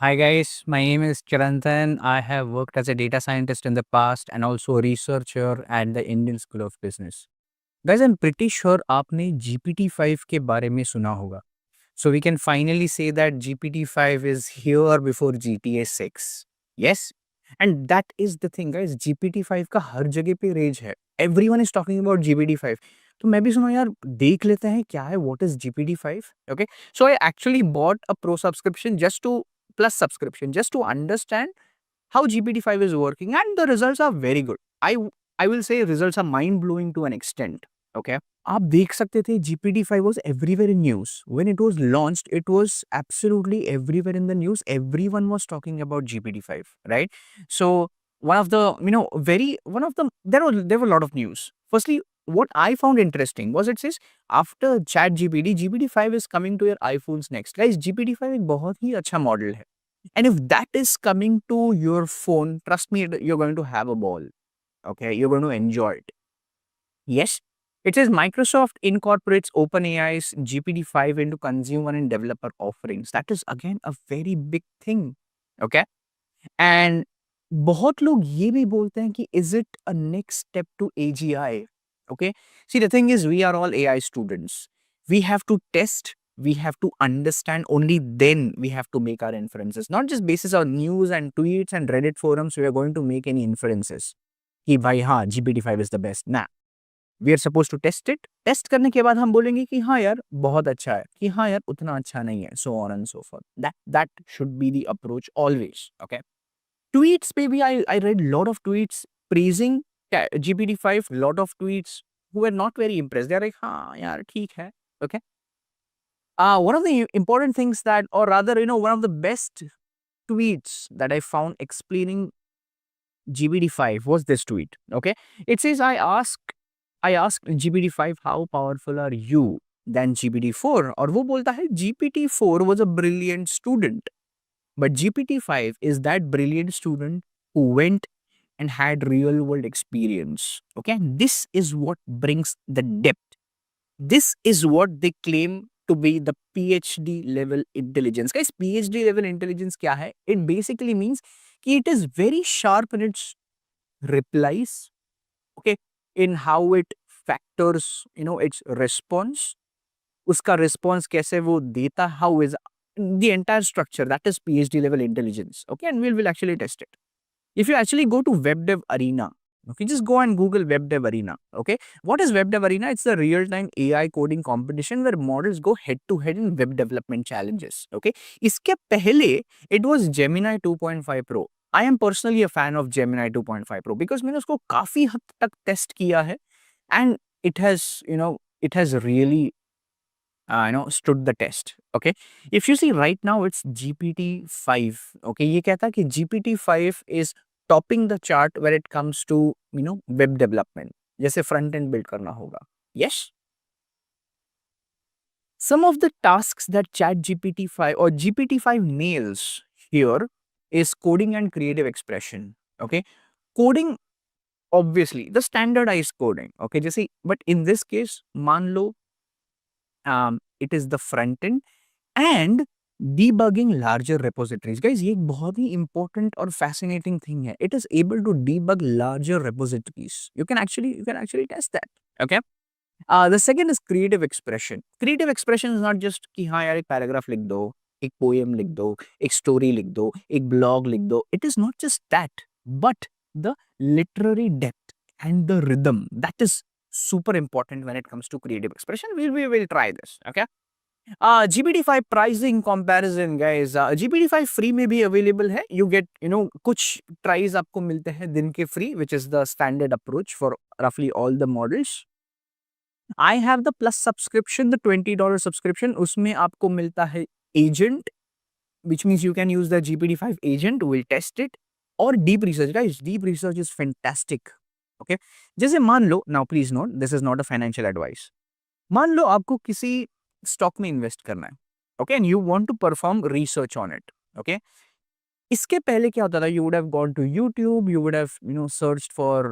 Hi guys, my name is Chirantan. I have worked as a data scientist in the past and also a researcher at the Indian School of Business. Guys, I'm pretty sure आपने GPT-5 के बारे में सुना होगा. So we can finally say that GPT-5 is here before GTA 6. Yes? And that is the thing guys, GPT-5 का हर जगह पे raise है. Everyone is talking about GPT-5. तो मैं भी सुना यार देख लेते हैं क्या है what is GPT-5. Okay, so I actually bought a pro subscription just to plus subscription just to understand how GPT-5 is working, and the results are very good. I will say results are mind blowing to an extent. Okay, आप देख सकते थे GPT-5 was everywhere in news. When it was launched, it was absolutely everywhere in the news. Everyone was talking about GPT-5, right? So one of the very one of the there were a lot of news. Firstly, what I found interesting was it says after ChatGPT, GPT-5 is coming to your iPhones next. Guys, GPT-5 एक बहुत ही अच्छा model है. And if that is coming to your phone, trust me, you're going to have a ball. Okay, you're going to enjoy it. Yes, it says Microsoft incorporates OpenAI's GPT-5 into consumer and developer offerings. That is again a very big thing. Okay, and बहुत लोग ये भी बोलते हैं कि is it a next step to AGI? Okay, see the thing is we are all AI students. We have to test. We have to understand. Only then we have to make our inferences. Not just basis on news and tweets and Reddit forums. We are going to make any inferences. कि भाई हाँ GPT-5 is the best. Nah, we are suppose to test it. Test करने के बाद हम बोलेंगे कि हाँ यार बहुत अच्छा है, कि हाँ यार उतना अच्छा नहीं है, सो on and so for. That should be the approach always. Okay, tweets पे भी I read lot of tweets praising GPT-5. Lot of tweets who were not very impressed. They're like, हाँ यार ठीक है. Okay, one of the important things that, or rather one of the best tweets that I found explaining GPT-5 was this tweet. Okay, it says I asked GPT-5 how powerful are you than GPT-4, और वो बोलता है GPT-4 was a brilliant student, but GPT-5 is that brilliant student who went and had real world experience. Okay, and this is what brings the depth. This is what they claim to be the PhD level intelligence. Guys, PhD level intelligence क्या है? It basically means कि it is very sharp in its replies, okay, in how it factors its response, उसका response कैसे वो देता, how is the entire structure. That is PhD level intelligence. Okay, and we'll actually test it. If you actually go to WebDev Arena, okay, just go and Google WebDev Arena. Okay, what is WebDev Arena? It's the real-time AI coding competition where models go head-to-head in web development challenges. Okay, इसके पहले it was Gemini 2.5 Pro. I am personally a fan of Gemini 2.5 Pro because मैंने उसको काफी हद तक test किया है, and it has really stood the test. Okay, if you see right now it's GPT-5. Okay, ये कहता है कि GPT-5 is topping the chart when it comes to web development, जैसे front end build करना होगा. Yes, some of the tasks that chat GPT-5 or GPT-5 nails here is coding and creative expression. Okay, coding, obviously the standardized coding. Okay, जैसे, but in this case मान लो it is the front end and debugging larger repositories. Guys, ये एक बहुत ही important और fascinating thing है. It is able to debug larger repositories. You can actually test that. Okay. The second is creative expression. Creative expression is not just कि हाँ यार एक paragraph लिख दो, एक poem लिख दो, एक story लिख दो, एक blog लिख दो. It is not just that, but the literary depth and the rhythm. That is super important when it comes to creative expression. We will try this. Okay. GPT-5 pricing comparison, guys. GPT-5 free में भी available है. You get कुछ tries आपको मिलते हैं दिन के free, which is the standard approach for roughly all the models. I have the plus subscription, the $20 subscription. उसमें आपको मिलता है agent, which means you can use the GPT-5 agent. We'll test it. Or deep research, guys. Deep research is fantastic. Okay, जैसे मान लो, now please note, this is not a financial advice. मान लो आपको किसी stock में invest करना है, okay, and you want to perform research on it. Okay, इसके पहले क्या होता था, you would have gone to YouTube, you would have searched for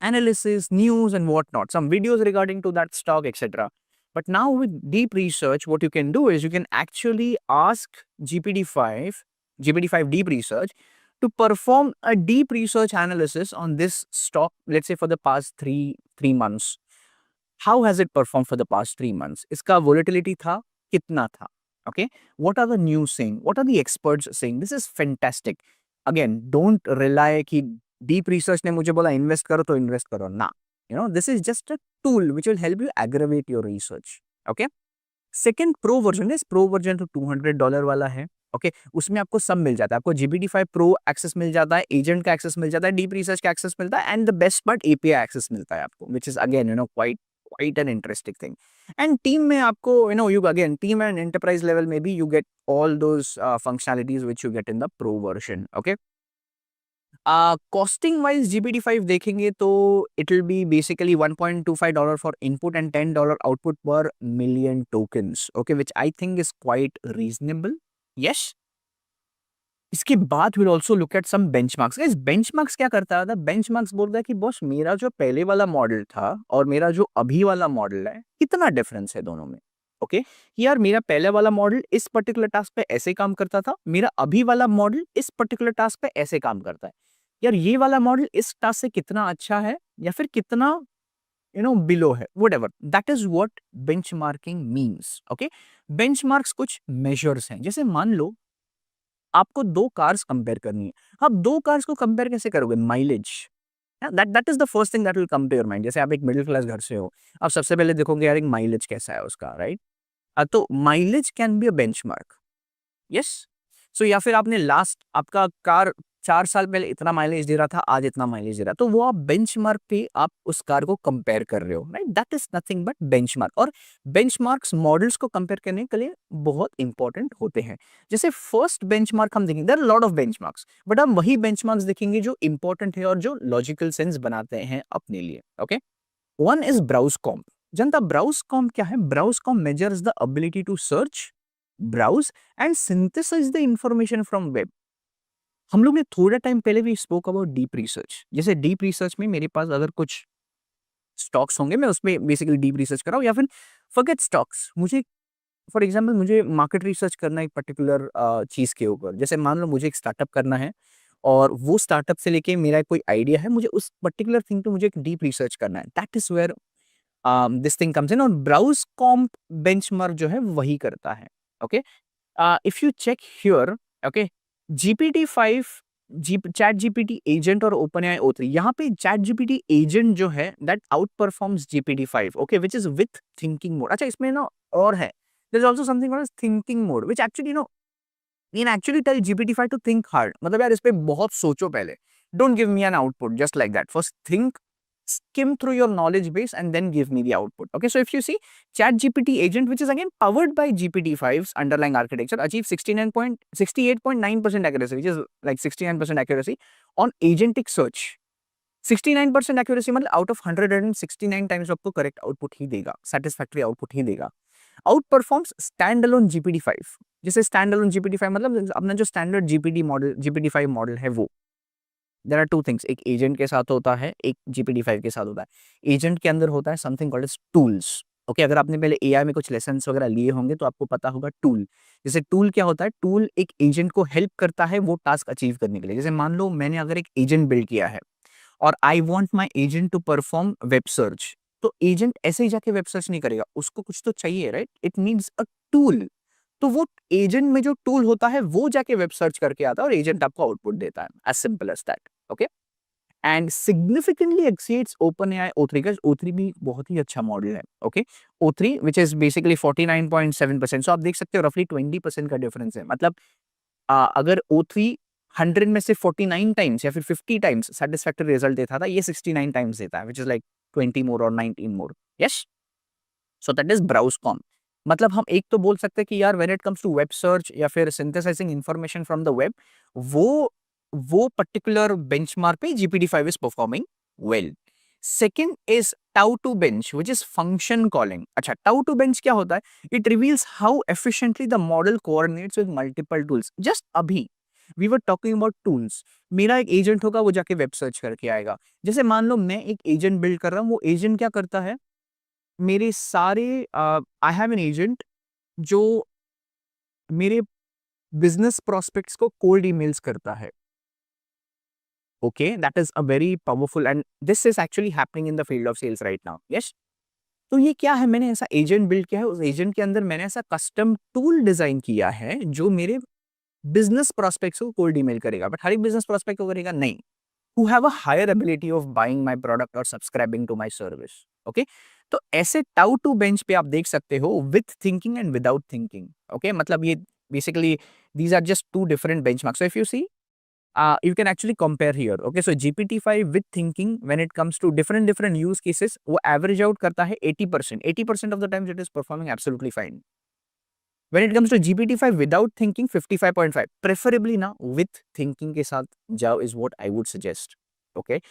analysis, news and what not, some videos regarding to that stock, etc. But now with deep research, what you can do is you can actually ask GPT-5, GPT-5 deep research to perform a deep research analysis on this stock, let's say for the past three months. How has it performed for the past 3 months? इसका volatility था कितना था? Okay, what are the news saying? What are the experts saying? This is fantastic. Again, don't rely कि deep research ने मुझे बोला invest करो तो invest करो ना. This is just a tool which will help you aggravate your research. Okay. Second pro version है, pro version तो $200 वाला है. ओके, उसमें आपको सब मिल जाता है. आपको GPT-5 प्रो एक्सेस मिल जाता है, एजेंट का एक्सेस मिल जाता है, डीप रिसर्च का एक्सेस मिलता है, and the best part API access मिलता है आपको, which is again quite an interesting thing. And team में आपको you again team and enterprise level maybe you get all those functionalities which you get in the pro version. Okay. Costing wise GPT-5 देखेंगे तो it will be basically $1.25 for input and $10 output per million tokens. Okay, which I think is quite reasonable. Yes. इसके बाद we'll also look at some benchmarks. Guys, benchmarks क्या करता था? Benchmarks बोलता है कि बॉस मेरा जो पहले वाला मॉडल था और मेरा जो अभी वाला मॉडल है कितना डिफरेंस है दोनों में. ओके, यार मेरा पहले वाला मॉडल इस पर्टिकुलर टास्क पे ऐसे काम करता था, मेरा अभी वाला मॉडल इस पर्टिकुलर टास्क पे ऐसे काम करता है. यार ये वाला मॉडल इस टास्क से कितना अच्छा है या फिर कितना बिलो है, whatever. That is what benchmarking means. Okay, benchmarks कुछ मेजर्स हैं. जैसे मान लो आपको दो कार्स कंपेयर करनी है. आप दो कार्स को कंपेयर कैसे करोगे? Mileage. That is the first thing that will come to your mind. जैसे आप एक मिडिल क्लास घर से हो, आप सबसे पहले देखोगे यार एक माइलेज कैसा है उसका, राइट? तो mileage can be a benchmark. Yes. So या फिर आपने लास्ट आपका कार 4 साल पहले इतना माइलेज दे रहा था, आज इतना माइलेज दे रहा है, तो वो आप बेंचमार्क पे आप उस कार को कंपेयर कर रहे हो, right? That is nothing but benchmark. और बेंचमार्क्स मॉडल्स को कंपेयर करने के लिए बहुत इंपॉर्टेंट होते हैं. जैसे फर्स्ट बेंचमार्क हम देखेंगे, there are lot of benchmarks, but हम वही बेंचमार्क्स देखेंगे जो इंपॉर्टेंट है और जो लॉजिकल सेंस बनाते हैं अपने लिए. Okay, one is browse comp. जनता, ब्राउज कॉम्प क्या है? Browse comp measures the ability to search, browse and synthesize the information from web. हम लोग ने थोड़ा टाइम पहले भी स्पोक अबाउट डीप रिसर्च. जैसे डीप रिसर्च में मेरे पास अगर कुछ स्टॉक्स होंगे, मैं उसमें बेसिकली डीप रिसर्च कर रहा हूँ, या फिर फॉरगेट स्टॉक्स, मुझे फॉर एग्जांपल मुझे मार्केट रिसर्च करना है एक पर्टिकुलर चीज़ के ऊपर. जैसे मान लो मुझे एक स्टार्टअप करना है और वो स्टार्टअप से लेके मेरा कोई आइडिया है, मुझे उस पर्टिकुलर थिंग पे मुझे एक डीप रिसर्च करना है. That is where this thing comes in. और ब्राउज कॉम्प बेंचमार्क जो है वही करता है. Okay, if you check here, okay, GPT-5, ChatGPT agent और ओपन O3, यहाँ पे चैट जीपीटी एजेंट जो है that outperforms GPT-5. Okay, which is with thinking mode. अच्छा, इसमें ना और है, there is also something called thinking mode, which actually actually tell GPT-5 to think hard. मतलब यार इस पे बहुत सोचो पहले. Don't give me an output just like that. First think, skim through your knowledge base and then give me the output. Okay, so if you see, ChatGPT agent, which is again powered by GPT-5's underlying architecture, achieves 68.9% accuracy, which is like 69% accuracy on agentic search. 69% accuracy मतलब out of 169 times आपको correct output ही देगा, satisfactory output ही देगा. Outperforms standalone GPT-5. जैसे standalone GPT-5 मतलब अपना जो standard GPT-5 model है वो. देयर आर टू थिंग्स, एक एजेंट के साथ होता है, एक GPT-5 के साथ होता है. एजेंट के अंदर होता है something called as tools. Okay, अगर आपने पहले एआई में कुछ लेसन्स वगैरह लिए होंगे तो आपको पता होगा टूल. जैसे टूल क्या होता है? टूल एक एजेंट को हेल्प करता है वो टास्क अचीव करने के लिए. जैसे मान लो मैंने अगर एक एजेंट बिल्ड किया है और I want my agent to perform web search, तो एजेंट ऐसे ही जाके वेब सर्च नहीं करेगा, उसको कुछ तो चाहिए, right? It needs a tool. तो वो एजेंट में जो टूल होता है वो जाके वेब सर्च करके आता है और एजेंट आपको आउटपुट देता है. As simple as that. Okay, and significantly exceeds OpenAI O3 का. O3 भी बहुत ही अच्छा मॉडल है. Okay, O3 which is basically 49.7%. सो आप देख सकते हो रफली 20% का डिफरेंस है. मतलब अगर O3 100 में से 49 टाइम्स या फिर 50 टाइम्स सेटिस्फैक्टरी रिजल्ट देता था, ये 69 टाइम्स देता है, विच इज लाइक 20 मोर और 19 more. Yes, so that is BrowseComp. मतलब हम एक तो बोल सकते हैं कि यार when it comes to web search या फिर synthesising information from the web, वो पर्टिकुलर बेंचमार्क पे GPT-5 is performing well. Second is Tau2 bench, which is function calling. अच्छा, Tau2 bench क्या होता है? It reveals how efficiently the model coordinates with multiple tools. Just अभी we were talking about tools. मेरा एक agent होगा, वो जाके वेब सर्च करके आएगा. जैसे मान लो मैं एक एजेंट बिल्ड कर रहा हूँ, वो एजेंट क्या करता है? मेरे सारे आई हैव एन एजेंट जो मेरे बिजनेस प्रोस्पेक्ट्स को कोल्ड ईमेल्स करता है। Okay, that is a very powerful and this is actually happening in the field of sales right now. Yes, तो ये क्या है, मैंने ऐसा एजेंट बिल्ड किया है, उस एजेंट के अंदर मैंने ऐसा कस्टम टूल डिजाइन किया है जो मेरे बिजनेस प्रोस्पेक्ट्स को कोल्ड ईमेल करेगा, बट हर एक बिजनेस प्रोस्पेक्ट को करेगा नहीं, who have a higher ability of buying my product or subscribing to my service. Okay, तो ऐसे टाउ टू बेंच पे आप देख सकते हो with thinking and without thinking. Okay, मतलब ये basically these are just two different benchmarks. So if you see you can actually compare here. Okay, so GPT-5 with thinking when it comes to different use cases वो average out करता है 80%। 80% of the times it is performing absolutely fine. When it comes to GPT-5 without thinking 55.5, preferably ना with thinking के साथ जाओ is what I would suggest. Okay,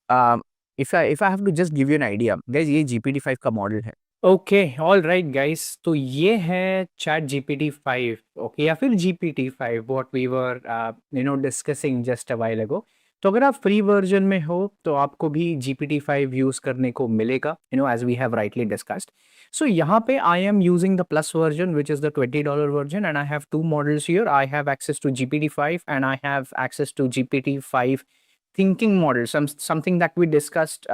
um, if I have to just give you an idea, guys, ये GPT-5 का model है। Okay, all right guys, तो ये है चैट जीपीटी 5, ओके, या फिर GPT 5 what we were discussing just a while ago. तो अगर आप फ्री वर्जन में हो तो आपको भी जीपीटी 5 यूज करने को मिलेगा, as we have rightly discussed. So यहाँ पे I am using the plus version which is the $20 version and I have two models here. I have access to GPT 5 and I have access to GPT 5 thinking model, something that we discussed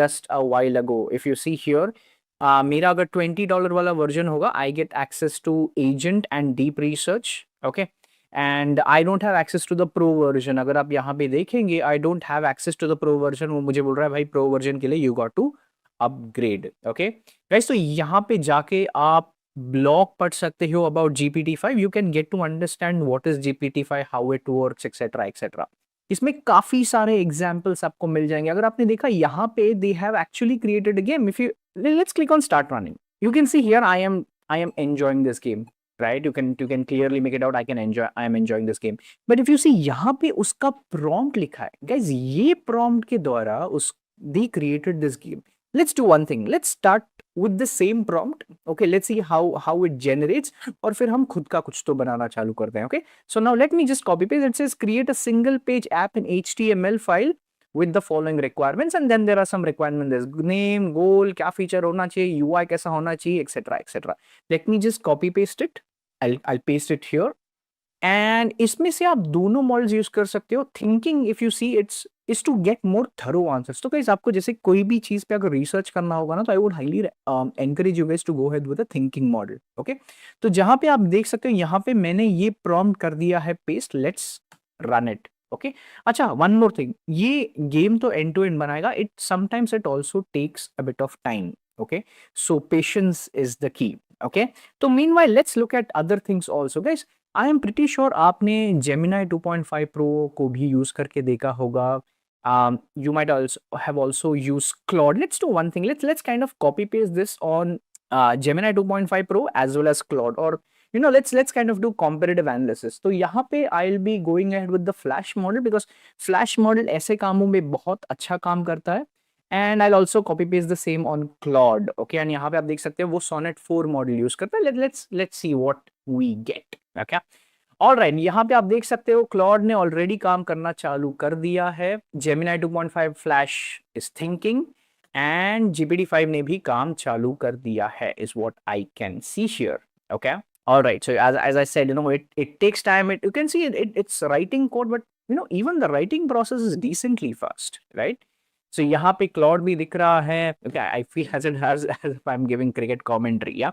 just a while ago. If you see here, मेरा अगर $20 वाला version होगा, I get access to agent and deep research. Okay, and I don't have access to the pro version. अगर आप यहाँ पे देखेंगे, I don't have access to the pro version. वो मुझे बोल रहा है भाई प्रो वर्जन के लिए you got to upgrade. Okay guys, तो यहाँ पे जाके आप ब्लॉग पढ़ सकते हो about GPT-5। You can get to understand what is GPT-5, how it works, etcetera etcetera. इसमें काफी सारे एग्जाम्पल्स आपको मिल जाएंगे। अगर आपने देखा यहाँ पे they have actually created a game. If you let's click on start running, you can see here I am enjoying this game, right? You can clearly make it out, I am enjoying this game. But if you see यहाँ पे उसका prompt लिखा है guys, ये prompt के द्वारा उस they created this game. Let's do one thing, let's start with the same prompt. Okay, let's see how it generates, और फिर हम खुद का कुछ तो बनाना चालू करते हैं। Okay, so now let me just copy paste. It says create a single page app in HTML file with the following requirements, and then there are some requirements, there's name, goal, क्या feature होना चाहिए, UI कैसा होना चाहिए, etc etc. Let me just copy paste it. I'll paste it here, and इसमें से आप दोनों मॉडल्स यूज कर सकते हो। Thinking if you see it's is to get more thorough answers. तो गाइस, आपको जैसे कोई भी चीज पे अगर रिसर्च करना होगा ना, तो I would highly encourage you guys to go ahead with a thinking model. Okay, तो जहां पे आप देख सकते हो, यहाँ पे मैंने ये प्रॉम्प्ट कर दिया है paste. Let's run it. Okay, अच्छा, वन मोर थिंग, ये गेम तो एंड टू एंड बनाएगा, it sometimes it also takes a bit of time. Okay, so patience is the key. Okay, तो meanwhile let's look at other things also guys. I am pretty sure आपने Gemini 2.5 pro को भी use करके देखा होगा। You might also use Claude. Let's do one thing. Let's kind of copy paste this on Gemini 2.5 Pro as well as Claude, or let's kind of do comparative analysis. तो यहाँ पे I'll be going ahead with the Flash model because Flash model ऐसे कामों में बहुत अच्छा काम करता है, and I'll also copy paste the same on Claude. Okay, and यहाँ पे आप देख सकते हैं वो Sonnet 4 मॉडल यूज करता है। Let's see what we get. Okay, all right, यहाँ पे आप देख सकते हो क्लॉड ने ऑलरेडी काम करना चालू कर दिया है। Gemini 2.5 flash is thinking, and GPT-5 ने भी काम चालू कर दिया है, is what I can see here. Okay, all right, so as I said, it takes time. You can see it's writing code, but even the writing process is decently fast, right? So यहाँ पे Claude भी दिख रहा है। okay, I feel as if I'm giving cricket commentary, yeah?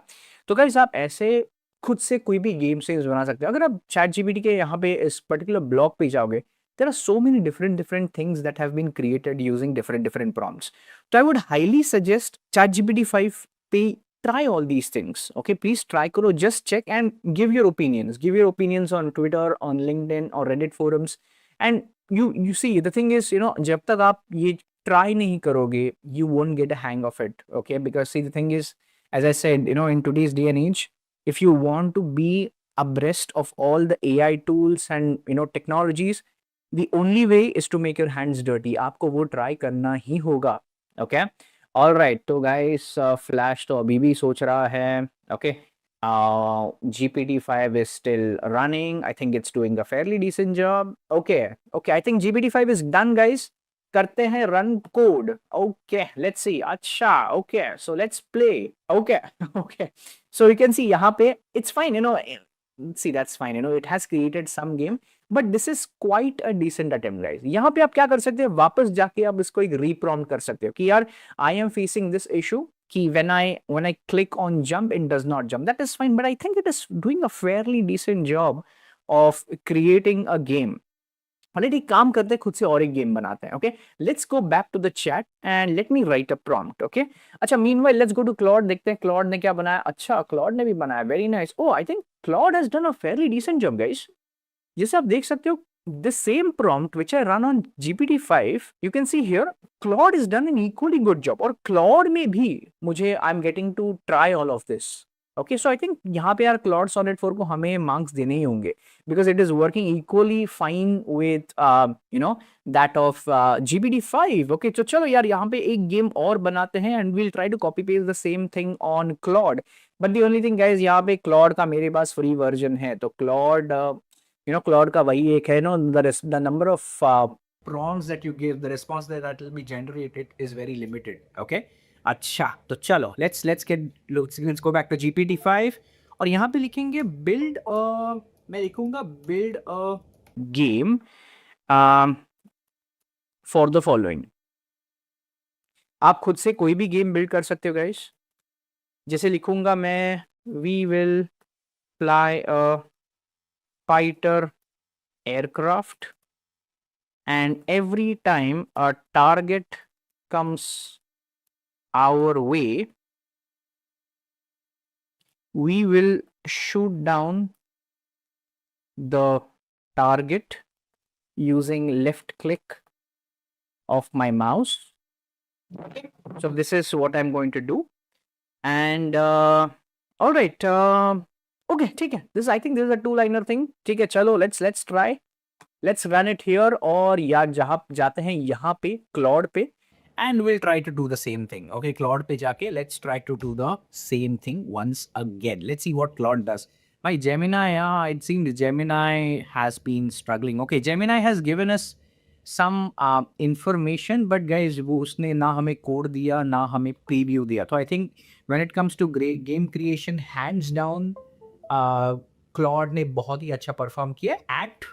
तो guys, आप ऐसे खुद से कोई भी गेम सेंस बना सकते हो। अगर आप चैट जीपीटी के यहाँ पे इस पर्टिकुलर ब्लॉग पे जाओगे, there are so many different things that have been created using different prompts. तो I would highly suggest ChatGPT 5 पे try all these things. Okay, please try करो, just check and give your opinions. Give your opinions on Twitter, on LinkedIn or Reddit forums. And you see, the thing is, जब तक आप ये try नहीं करोगे, you won't get a hang of it. Okay, because see, the thing is, as I said, in today's day and age, if you want to be abreast of all the AI tools and technologies, the only way is to make your hands dirty. आपको वो try करना ही होगा। Okay, all right, तो guys, Flash तो अभी भी सोच रहा है। Okay, GPT-5 is still running. I think it's doing a fairly decent job. Okay, I think GPT-5 is done, guys. करते हैं run code. Okay, let's see. अच्छा, okay, so let's play. Okay. Okay, so you can see यहाँ पे it's fine, you know. See, that's fine, you know, it has created some game, but this is quite a decent attempt guys. यहाँ पे आप क्या कर सकते हो, वापस जाके आप इसको एक रीप्रॉम्प्ट कर सकते हो कि यार I am facing this issue कि when I click on jump it does not jump. That is fine, but I think it is doing a fairly decent job of creating a game. Already काम करते हैं, खुद से और एक game बनाते हैं. Okay, let's go back to the chat and let me write a prompt. Okay, अच्छा, meanwhile let's go to Claude, देखते हैं क्लॉड ने क्या बनाया. अच्छा, क्लॉड ने भी बनाया, very nice. Oh, I think Claude has done a fairly decent job guys. जैसे आप देख सकते हो, the same prompt which I run on GPT-5, you can see here Claude has done an equally good job. और Claude में भी मुझे I'm getting to try all of this. Okay, so I think यहाँ पे यार Claude Sonnet 4 को हमें marks देने ही होंगे because it is working equally fine with you know that of GPT-5. Okay, तो चलो यार यहाँ पे एक गेम और बनाते हैं and we'll try to copy paste the same thing on Claude. But the only thing guys, यहाँ पे Claude का मेरे पास फ्री वर्जन है, तो Claude you know क्लॉड का वही एक है, no, the number of prompts that you give, the response that will be generated is very limited. Okay, अच्छा, तो चलो let's go back to GPT-5 और यहाँ पे लिखेंगे build मैं लिखूंगा build a game for the following. आप खुद से कोई भी गेम बिल्ड कर सकते हो गाइस. जैसे लिखूंगा मैं we will fly a fighter aircraft and every time a target comes our way we will shoot down the target using left click of my mouse. So this is what I'm going to do and all right, okay, ठीक है. This, I think this is a two-liner thing. ठीक है, चलो let's try. Let's run it here और यार जहाँ जाते हैं यहाँ पे क्लॉड पे and we'll try to do the same thing. Okay, Claude पे जाके let's try to do the same thing once again. Let's see what Claude does. My Gemini, yeah, it seems Gemini has been struggling. Okay, Gemini has given us some information, but guys वो उसने ना हमें code दिया ना हमें preview दिया. तो I think when it comes to game creation, hands down Claude ने बहुत ही अच्छा परफॉर्म किया at,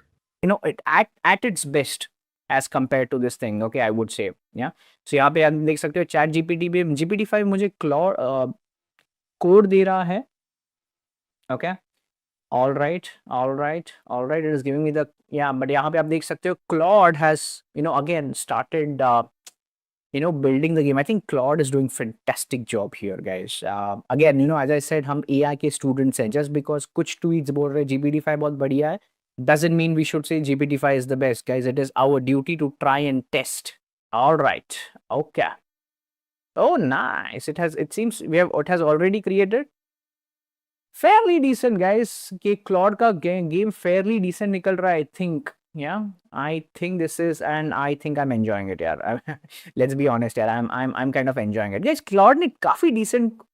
you know, it at its best as compared to this thing. Okay, I would say, yeah. So यहाँ पे आप देख सकते हो चैट जीपीटी पे GPT-5 मुझे क्लॉड कोड दे रहा है. Okay, all right, it is giving me the, yeah, but यहाँ पे आप देख सकते हो Claude has, you know, again started you know building the game. I think Claude is doing fantastic job here guys. Again, you know, as I said, हम AI के students हैं. Just because कुछ tweets बोल रहे GPT-5 बहुत बढ़िया है doesn't mean we should say GPT-5 is the best guys. It is our duty to try and test. All right, okay. Oh nice, it seems it has already created fairly decent guys. कि Claude का game fairly decent निकल रहा है. I think, yeah, I think this is, and I think I'm enjoying it यार. Let's be honest यार, I'm kind of enjoying it guys. Claude ने काफी decent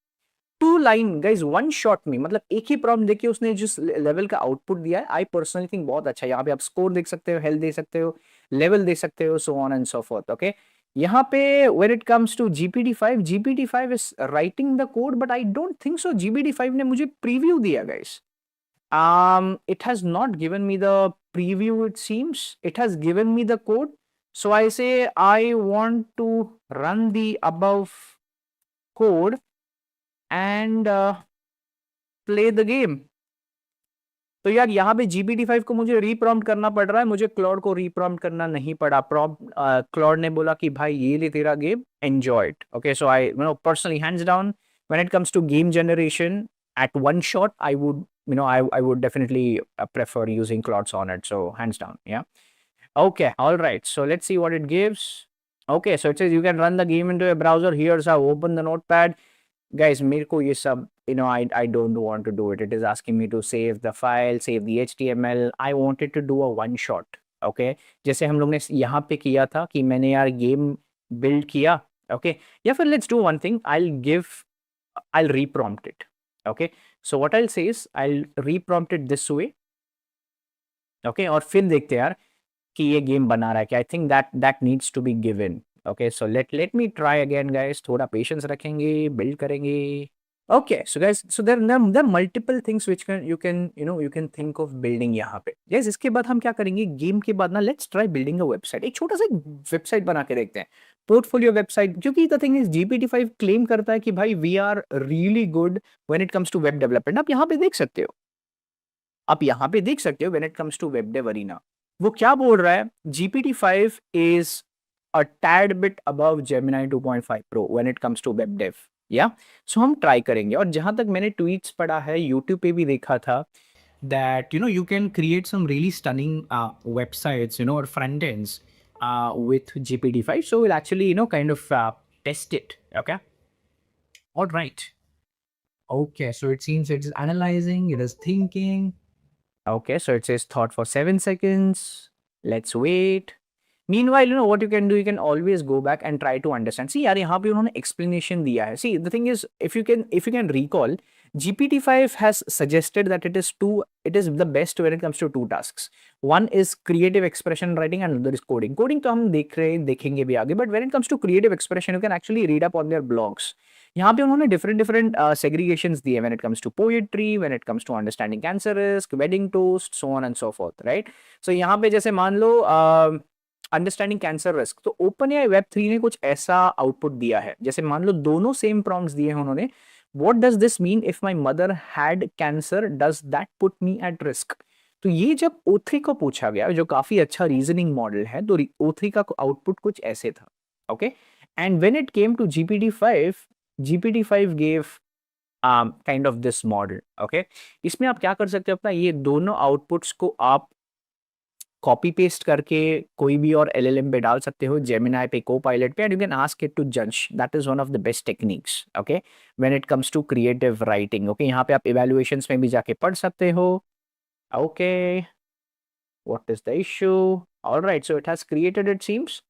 to line guys one shot में, मतलब एक ही प्रॉम्प्ट देखिए उसने जिस लेवल का आउटपुट दिया है, आई पर्सनली थिंक बहुत अच्छा है. यहाँ पे आप स्कोर देख सकते हो, हेल्थ देख सकते हो, लेवल देख सकते हो, so on and so forth. Okay, यहाँ पे when it comes to GPT-5 is writing the code, but I don't think so GPT-5 ने मुझे प्रीव्यू दिया guys. It has not given me the preview, it seems. It has given me the code. So I say I want to run the above code and play the game. तो यार यहाँ पे GPT-5 को मुझे रीप्रॉम्प्ट करना पड़ रहा है, मुझे क्लॉड को रीप्रॉम्प्ट करना नहीं पड़ा. क्लॉड ने बोला कि भाई ये ले तेरा game, enjoy it. Okay, so I, you know, personally hands down when it comes to game generation at one shot, I would, you know, I would definitely prefer using Claude Sonnet. So hands down, yeah. Okay, all right. So let's see what it gives. Okay, so it says you can run the game into a browser. Here's how. Open the notepad. Guys, मेरे को ये सब, you know, I don't want to do it. It is asking me to save the file, save the HTML. I wanted to do a one shot. Okay, जैसे हम लोग ने यहाँ पे किया था कि मैंने यार गेम बिल्ड किया. Okay, या फिर let's do one thing. I'll reprompt it. Okay, so what I'll say is I'll reprompt it this way. Okay, और फिर देखते हैं यार कि ये गेम बना रहा है कि I think that needs to be given. Okay, so let me try again guys, थोड़ा पेशेंस रखेंगे, बिल्ड करेंगे. Okay, so guys, so there multiple things which you can think of building यहाँ पे. गाइस, इसके बाद हम क्या करेंगे, गेम के बाद ना let's try building a website. एक छोटा सा वेबसाइट बना के देखते हैं, पोर्टफोलियो वेबसाइट. क्योंकि the thing is GPT-5 claim करता है कि भाई we are really good when it comes to web development. आप यहाँ पे देख सकते हो, when it comes to web dev arena, वो क्या बोल रहा है. GPT-5 is a tad bit above Gemini 2.5 Pro when it comes to web Dave. या सो हम ट्राई करेंगे. और जहां तक मैंने ट्वीट्स पढ़ा है, यूट्यूब पे भी देखा था, that you can create some really stunning websites, or front ends with GPT-5. So we'll actually kind of test it. Okay, all right. Okay, so it seems it is analyzing, it is thinking. Okay, so it says thought for 7 seconds. Let's wait. Meanwhile, what you can do, you can always go back and try to understand. See, यार यहाँ पे उन्होंने explanation दिया है. See, the thing is, if you can recall, GPT-5 has suggested that it is the best when it comes to two tasks. One is creative expression writing and another is coding. Coding तो हम देखेंगे भी आगे. But when it comes to creative expression, you can actually read up on their blogs. यहाँ पे उन्होंने different segregations दिए when it comes to poetry, when it comes to understanding cancer risk, wedding toast, so on and so forth, right? So यहाँ पे जैसे मान लो understanding cancer risk, तो open AI web 3 ने कुछ ऐसा आउटपुट दिया है. जैसे मान लो दोनों सेम प्रॉम्प्ट्स दिए हैं उन्होंने. What does this mean if my mother had cancer, does that put me at risk. तो ये जब O3 को पूछा गया, जो काफी अच्छा रीजनिंग मॉडल है, तो O3 का आउटपुट कुछ ऐसे था. Okay, and when it came to GPT-5 gave kind of this model. Okay, इसमें आप क्या कर सकते हो, अपना ये दोनों आउटपुट्स को आप कॉपी पेस्ट करके कोई भी और LLM पे डाल सकते हो, जेमिनाई पे, कोपायलट पे, and you can ask it to जज. That is one of the best techniques. Okay, when it comes to creative writing. Okay, यहाँ पे आप इवैल्यूएशंस में भी जाके पढ़ सकते हो. Okay, what is the issue. Alright, so it has created it seems,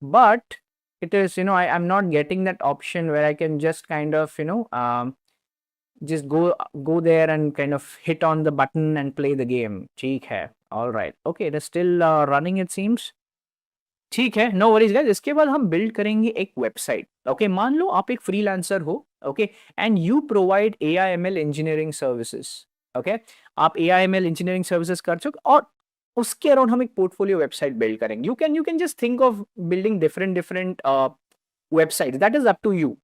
but it is, I'm not getting that option where I can just kind of, just go there and kind of hit on the button and play the game. ठीक है, all right, okay, it is still running it seems. ठीक है, no worries guys. इसके बाद हम build करेंगे एक website. Okay, मान लो आप एक फ्रीलांसर हो, okay, and you provide AIML engineering services. Okay, आप AIML इंजीनियरिंग सर्विसेज कर चुके, और उसके अराउंड हम एक पोर्टफोलियो वेबसाइट बिल्ड करेंगे. You can just think of building different website. That is up to you.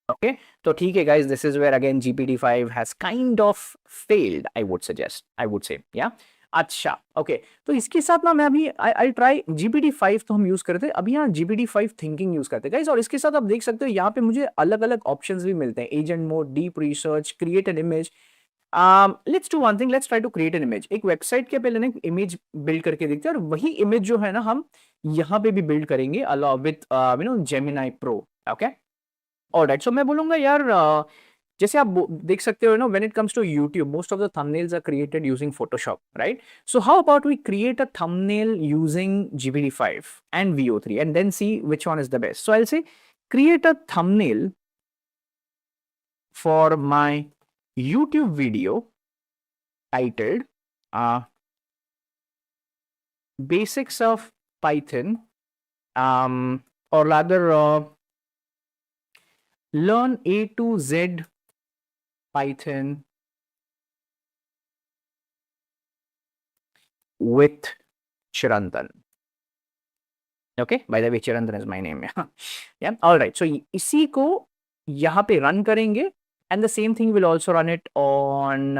Okay, तो ठीक है guys, this is where again GPT-5 has kind of failed, I would say. या अच्छा, okay, तो इसके साथ ना मैं अभी आई ट्राई GPT-5 तो हम यूज करते हैं, अभी यहाँ GPT-5 थिंकिंग यूज करते हैं गाइस. और इसके साथ आप देख सकते हो यहाँ पे मुझे अलग अलग ऑप्शंस भी मिलते हैं. Agent mode, deep research, create an image. Let's do one thing, let's try to create an image. एक वेबसाइट के पहले ना इमेज बिल्ड करके देखते हैं, और वही इमेज जो है ना हम यहाँ पे भी बिल्ड करेंगे along with Gemini Pro. Okay, alright, so मैं बोलूंगा यार, जैसे आप देख सकते हो when it comes to YouTube, most of the thumbnails are created using Photoshop, right? So how about we create a thumbnail using GPT-5 and VO3 and then see which one is the best. So I'll say create a thumbnail for my YouTube video titled Basics of Python, or rather learn A to Z Python with Chirantan. Okay, by the way, Chirantan is my name. Yeah, all right. So इसी को यहाँ पे run करेंगे, and the same thing will also run it on.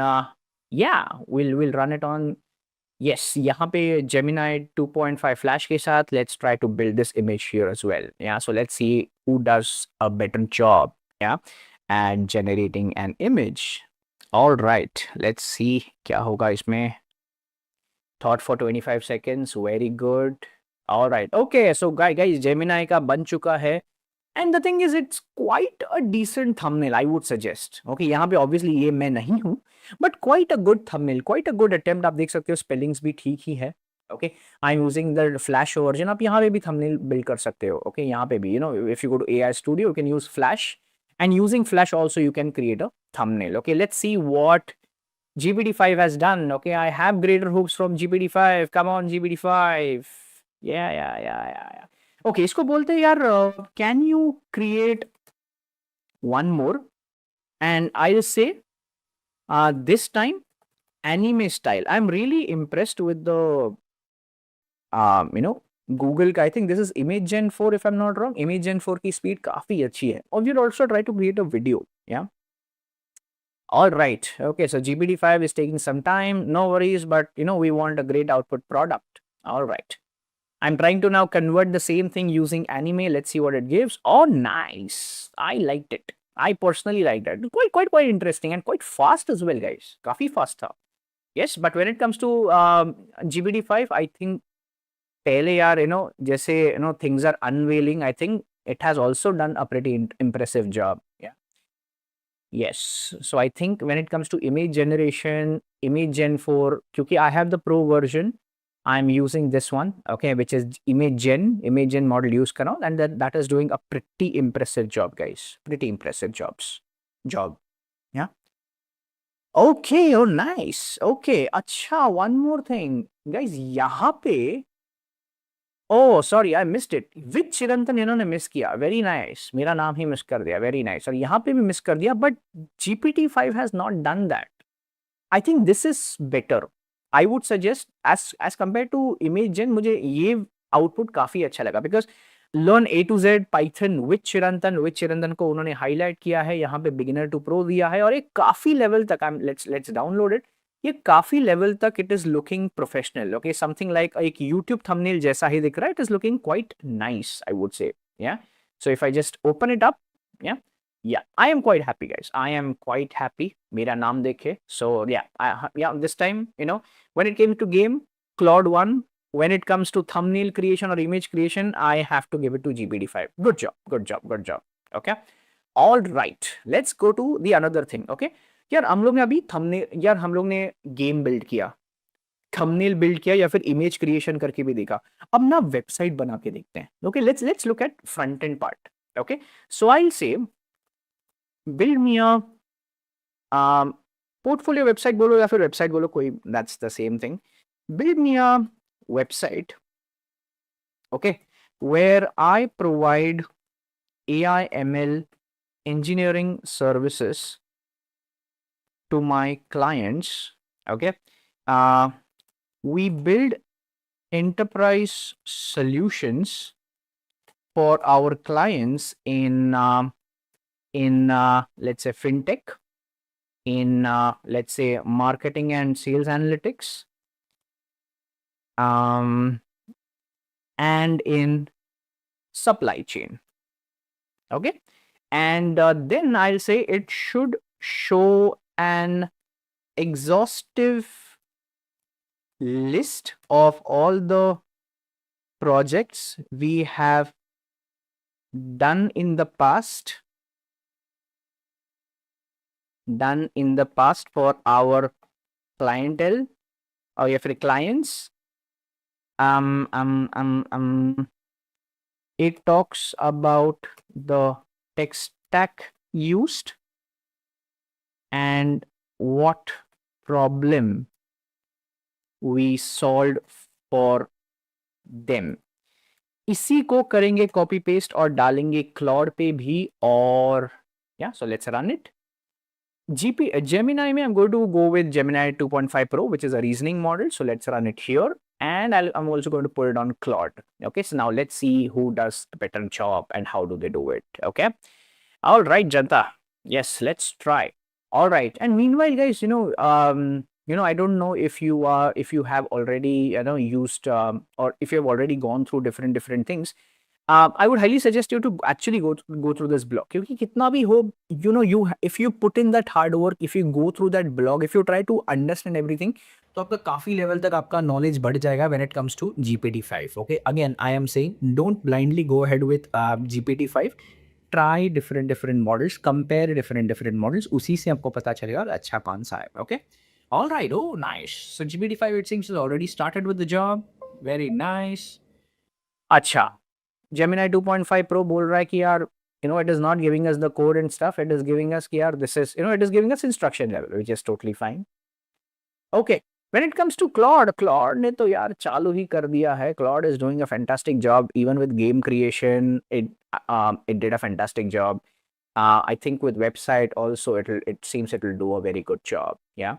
We'll run it on. Yes, यहाँ पे Gemini 2.5 Flash के साथ. Let's try to build this image here as well. Yeah, so let's see who does a better job. Yeah, and generating an image. All right, let's see क्या होगा इसमें. Thought for 25 seconds. Very good. All right. Okay, so guys, Gemini का बन चुका है. And the thing is, it's quite a decent thumbnail, I would suggest. Okay, यहाँ पे obviously ये मैं नहीं हूँ, but quite a good thumbnail, quite a good attempt. आप देख सकते हो spellings भी ठीक ही है. Okay, I'm using the Flash version. आप यहाँ पे भी thumbnail build कर सकते हो. Okay, यहाँ पे भी, if you go to AI Studio, you can use Flash, and using Flash also you can create a thumbnail. Okay, let's see what GPT-5 has done. Okay, I have greater hopes from GPT-5. Come on, GPT-5. या okay, इसको बोलते हैं यार, can you create one more and I से this time anime style. I'm really impressed with the you know Google का. I think this is Image Gen 4 if I'm not wrong. Image Gen 4 की speed काफी अच्छी है. Or we'll also try to create a video. Yeah. All right. Okay. So GPT-5 is taking some time. No worries, but we want a great output product. All right. I'm trying to now convert the same thing using anime. Let's see what it gives. Oh, nice. I liked it. I personally liked it. Quite interesting and quite fast as well, guys. काफी fast था. Yes, but when it comes to GPT-5, I think पहले यार जैसे things are unveiling. I think it has also done a pretty impressive job. Yeah. Yes. So I think when it comes to image generation, Image Gen 4, क्योंकि I have the pro version, I'm using this one, okay, which is Image Gen model use कर रहा हूँ, and that is doing a pretty impressive job, guys. Pretty impressive job. Yeah. Okay, oh nice. Okay, अच्छा, one more thing. Guys, यहाँ पे oh sorry, I missed it. Which Chirantan इन्होंने miss किया. Very nice. मेरा नाम ही मिस कर दिया. Very nice. और यहाँ पे भी मिस कर दिया, but GPT-5 has not done that. I think this is better. I would suggest as compare to image gen, मुझे ये आउटपुट काफी अच्छा लगा, because learn A to Z Python which Chirantan को उन्होंने हाईलाइट किया है, यहाँ पे बिगिनर टू प्रो दिया है, और एक काफी लेवल तक, लेट्स डाउनलोड इट. ये काफी लेवल तक it is looking professional. Okay, something like एक यूट्यूब थंबनेल जैसा ही दिख रहा है. It is looking quite nice, I would say. Yeah so if I just open it up, yeah I am quite happy, guys. I am quite happy. मेरा नाम देखे. So yeah this time when it came to game Claude 1, when it comes to thumbnail creation or image creation, I have to give it to GPT-5. Good job. Okay. All right. Let's go to the another thing. Okay. यार हम लोग ने अभी thumbnail, यार हम लोग ने game build किया, थंबनेल बिल्ड किया, या फिर इमेज क्रिएशन करके भी देखा. अब ना वेबसाइट बना के देखते हैं. Okay, let's look eight front end part. Okay, so I will say build me a portfolio website बोलो या फिर वेबसाइट बोलो, कोई, that's the same thing. Build me a website, okay, where I provide AI ML engineering services to my clients. Okay, we build enterprise solutions for our clients in let's say fintech, in let's say marketing and sales analytics, and in supply chain. Okay, and then I'll say it should show an exhaustive list of all the projects we have done in the past for our clientele or your clients. It talks about the tech stack used and what problem we solved for them. इसी को करेंगे copy paste और डालेंगे Claude पे भी. और so let's run it. Gemini में I'm going to go with Gemini 2.5 Pro, which is a reasoning model. So let's run it here. And I'm also going to put it on Claude. Okay, so now let's see who does the better job and how do they do it. Okay. All right, Janta. Yes, let's try. All right. And meanwhile, guys, I don't know if you have already, used, or if you have already gone through different things. I would highly suggest you to actually go through this blog. क्योंकि कितना भी हो, if you put in that hard work, if you go through that blog, if you try to understand everything, तो आपका काफी level तक आपका knowledge बढ़ जाएगा when it comes to GPT-5. Okay, again I am saying don't blindly go ahead with GPT-5. Try different models, compare different models. उसी से आपको पता चलेगा अच्छा कौन सा है. Okay. All right. Oh, nice. So GPT-5 it seems has already started with the job. Very nice. अच्छा, Gemini 2.5 Pro बोल रहा है कि यार it is not giving us the code and stuff. It is giving us कि यार this is it is giving us instruction level, which is totally fine. Okay, When it comes to Claude ने तो यार चालू ही कर दिया है. Claude is doing a fantastic job even with game creation. It did a fantastic job. I think with website also it seems it will do a very good job. Yeah.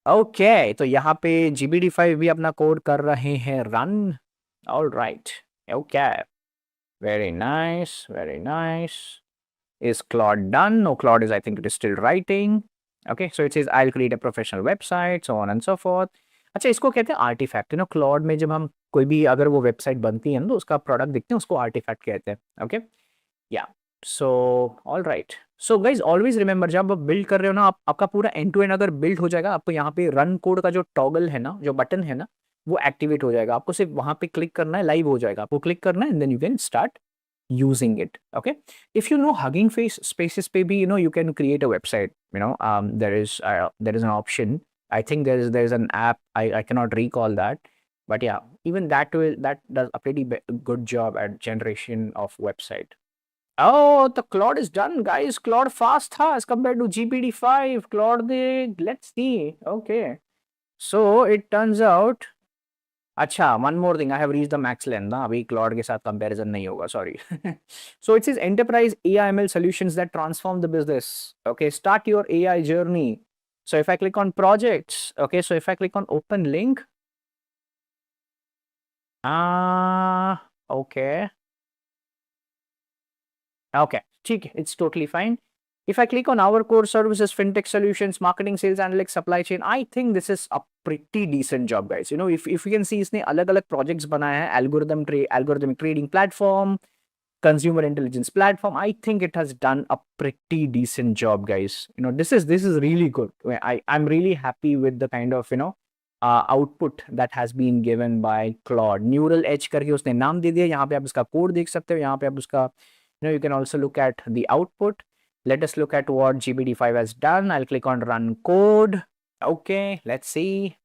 Okay, तो यहाँ पे GPT-5 भी अपना code कर रहे हैं run. All right. Okay. Very nice. Very nice. Is Claude done? No, Claude is, I think it is still writing. Okay, so it says I'll create a professional website, so on and so forth. अच्छा, इसको कहते हैं artefact. Claude में जब हम कोई भी अगर वो वेबसाइट बनती है ना तो उसका प्रोडक्ट देखते हैं, उसको आर्टिफैक्ट कहते हैं. ओके, या so all right. So guys always remember, जब आप बिल्ड कर रहे हो ना, आपका पूरा एंड टू एंड अगर बिल्ड हो जाएगा, आपको यहाँ पे रन कोड का जो टॉगल है ना, जो बटन है ना, वो एक्टिवेट हो जाएगा. आपको सिर्फ वहां पे क्लिक करना है, लाइव हो जाएगा. आपको क्लिक करना है and then you can start using it. Okay, if you know Hugging Face spaces maybe you can create a website. There is an option. I think there's an app. I cannot recall that, but yeah, even that does a pretty good job at generation of website. Oh, the Claude is done, guys. Claude fast tha as compared to GPT-5. Let's see. Okay, so it turns out. अच्छा, one more thing, I have reached the max length ना, अभी Claude के साथ comparison नहीं होगा, sorry. So it's is enterprise AI/ML solutions that transform the business. Okay, start your AI journey. So if I click on projects, okay, so if I click on open link, okay, okay, ठीक है, it's totally fine. If I click on our core services, fintech solutions, marketing, sales, analytics, supply chain, I think this is a pretty decent job, guys. If you can see, इसने अलग-अलग projects बनाए हैं, algorithmic trading platform, consumer intelligence platform. I think it has done a pretty decent job, guys. This is really good. I'm really happy with the kind of output that has been given by Claude. Neural Edge करके उसने नाम दे दिया. यहाँ पे आप इसका code देख सकते हो. यहाँ पे आप उसका you can also look at the output. Let us look at what GPT-5 has done. I'll click on run code. Okay, let's see.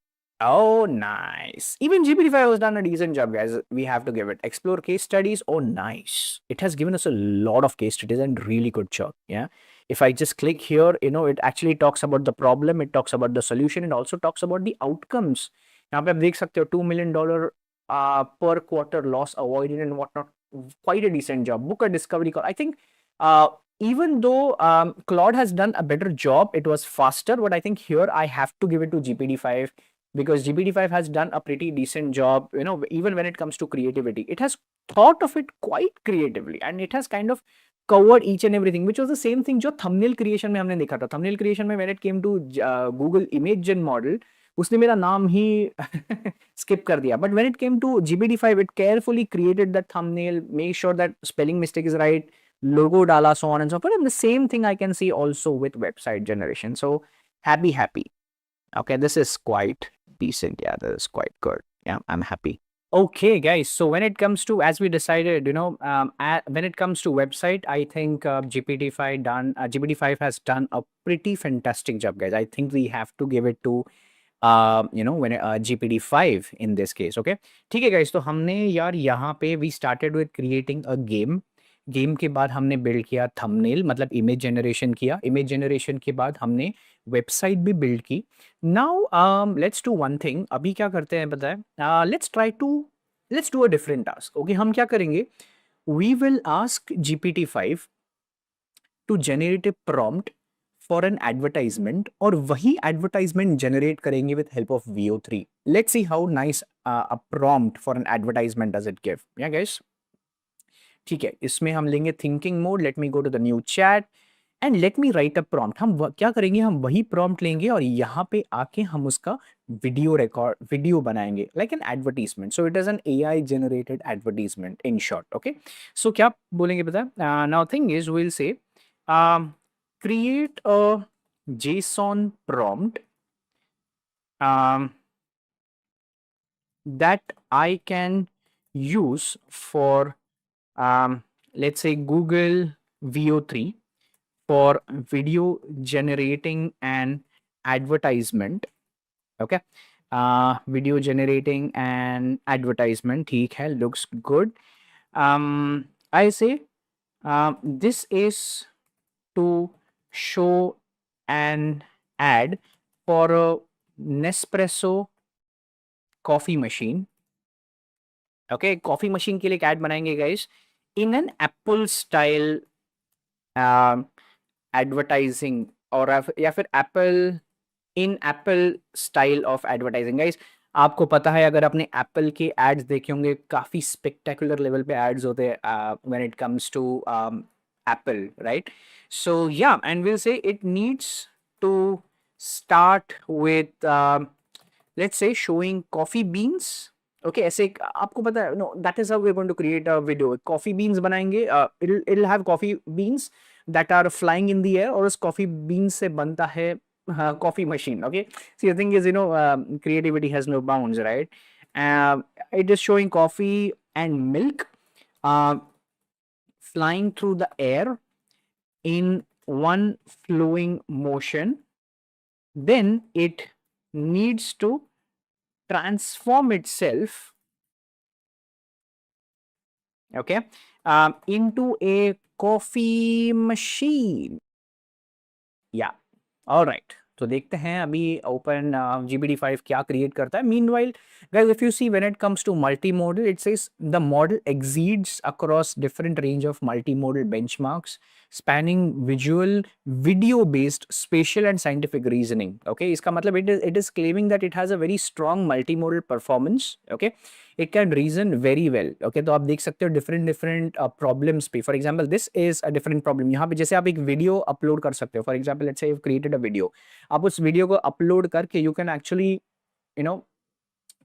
Oh, nice. Even GPT-5 has done a decent job, guys. We have to give it. Explore case studies. Oh, nice. It has given us a lot of case studies and really good job. Yeah. If I just click here, it actually talks about the problem. It talks about the solution. It also talks about the outcomes. यहाँ पे आप देख सकते हो $2 million per quarter loss avoided and whatnot. Quite a decent job. Book a discovery call. I think even though Claude has done a better job, it was faster. But I think here I have to give it to GPT-5 because GPT-5 has done a pretty decent job, even when it comes to creativity. It has thought of it quite creatively and it has kind of covered each and everything, which was the same thing जो thumbnail creation में हमने देखा था. Thumbnail creation में when it came to Google image gen model, उसने मेरा नाम ही skip कर दिया. But when it came to GPT-5, it carefully created that thumbnail, make sure that spelling mistake is right, logo डाला, so on and so forth. And the same thing I can see also with website generation. So happy. Okay, this is quite decent. Yeah, this is quite good. Yeah, I'm happy. Okay, guys. So when it comes to, as we decided, when it comes to website, I think GPT-5 has done a pretty fantastic job, guys. I think we have to give it to when GPT-5 in this case. Okay, ठीक है, guys. तो हमने यार यहाँ पे we started with creating a game. Game के बाद हमने बिल्ड किया थंबनेल, मतलब इमेज जनरेशन किया. इमेज जनरेशन के बाद हमने वेबसाइट भी बिल्ड की. Now let's do one thing. अभी क्या करते हैं पता है, let's do a different task. Okay, हम क्या करेंगे, we will ask GPT-5 to generate a prompt for an advertisement और वही एडवर्टाइजमेंट जनरेट करेंगे with help of VO3. Let's see how nice a prompt for an advertisement does it give. या guys, ठीक है, इसमें हम लेंगे thinking mode. Let me go to the new chat and let me write a prompt. हम क्या करेंगे, हम वही प्रॉम्प्ट लेंगे और यहाँ पे आके हम उसका वीडियो बनाएंगे like an advertisement. So it is an AI generated advertisement in short. Okay, so क्या बोलेंगे पता है, now thing is we'll say create a JSON prompt that I can use for let's say Google VO3 for video generating an advertisement. Okay, video generating an advertisement, ठीक है, looks good. I say this is to show an ad for a Nespresso coffee machine. Okay, coffee machine के लिए एक ad बनाएंगे guys in an Apple style advertising और या फिर Apple in Apple style of advertising guys. आपको पता है अगर आपने एप्पल के एड्स देखे होंगे काफी स्पेक्टेकुलर लेवल पे एड्स होते हैं when it comes to Apple, right? So yeah and we'll say it needs to start with let's say showing coffee beans. Okay, ऐसे आपको पता है, no that is how we are going to create a video. Coffee beans बनाएंगे, it have coffee beans that are flying in the air, और उस coffee beans से बनता है coffee machine. Okay, see, the thing is, creativity has no bounds, right? It is showing coffee and milk uh, flying through the air in one flowing motion. Then it needs to transform itself, okay, into a coffee machine. Yeah. All right. तो देखते हैं अभी open GPT-5 क्या create करता है। Meanwhile guys, if you see when it comes to multimodal, it says the model exceeds across different range of multimodal benchmarks spanning visual, video based, spatial and scientific reasoning. Okay, इसका मतलब it is claiming that it has a very strong multimodal performance. Okay, it can reason very well. Okay, तो आप देख सकते हो different problems पे। For example, this is a different problem। यहाँ पे जैसे आप एक वीडियो अपलोड कर सकते हो। For example, let's say you've created a video, आप उस वीडियो को अपलोड करके you can actually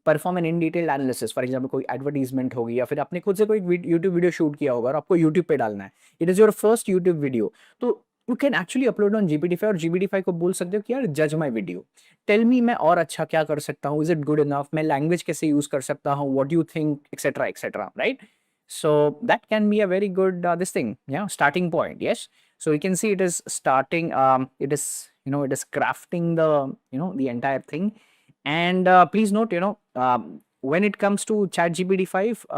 perform an in detail analysis. For example कोई एडवर्टीजमेंट होगी या फिर आपने खुद से कोई यूट्यूब वीडियो शूट किया होगा और आपको यूट्यूब पे डालना है, it is your first YouTube video, तो you can actually upload on GPT-5 और GPT-5 को बोल सकते हो कि यार जज माई वीडियो, टेल मी मैं और अच्छा क्या कर सकता हूँ, इज इट गुड इनफ, मैं लैंग्वेज कैसे यूज कर सकता हूँ, what you think, etcetera, right? So that can be a very good this thing, yeah, starting point. Yes, so you can see it is starting, it is, it is crafting the, the entire thing. And please note, when it comes to chat GPT-5,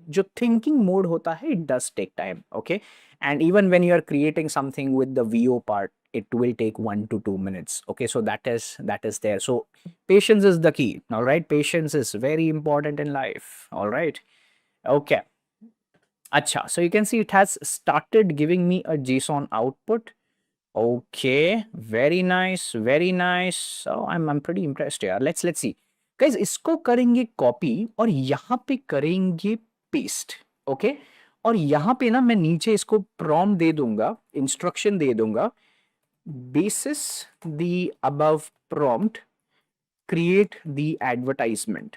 जो thinking mode होता है, it does take time. Okay, and even when you are creating something with the VO part, it will take 1 to 2 minutes. Okay, so that is there. So patience is the key. All right, patience is very important in life. All right. Okay. Acha, so you can see it has started giving me a JSON output. Okay, very nice, very nice. So I'm pretty impressed here. Let's see. Guys, इसको करेंगे copy और यहाँ पे करेंगे paste. Okay, और यहाँ पे ना मैं नीचे इसको प्रॉम्प्ट दे दूंगा, इंस्ट्रक्शन दे दूंगा, basis the above prompt create the advertisement.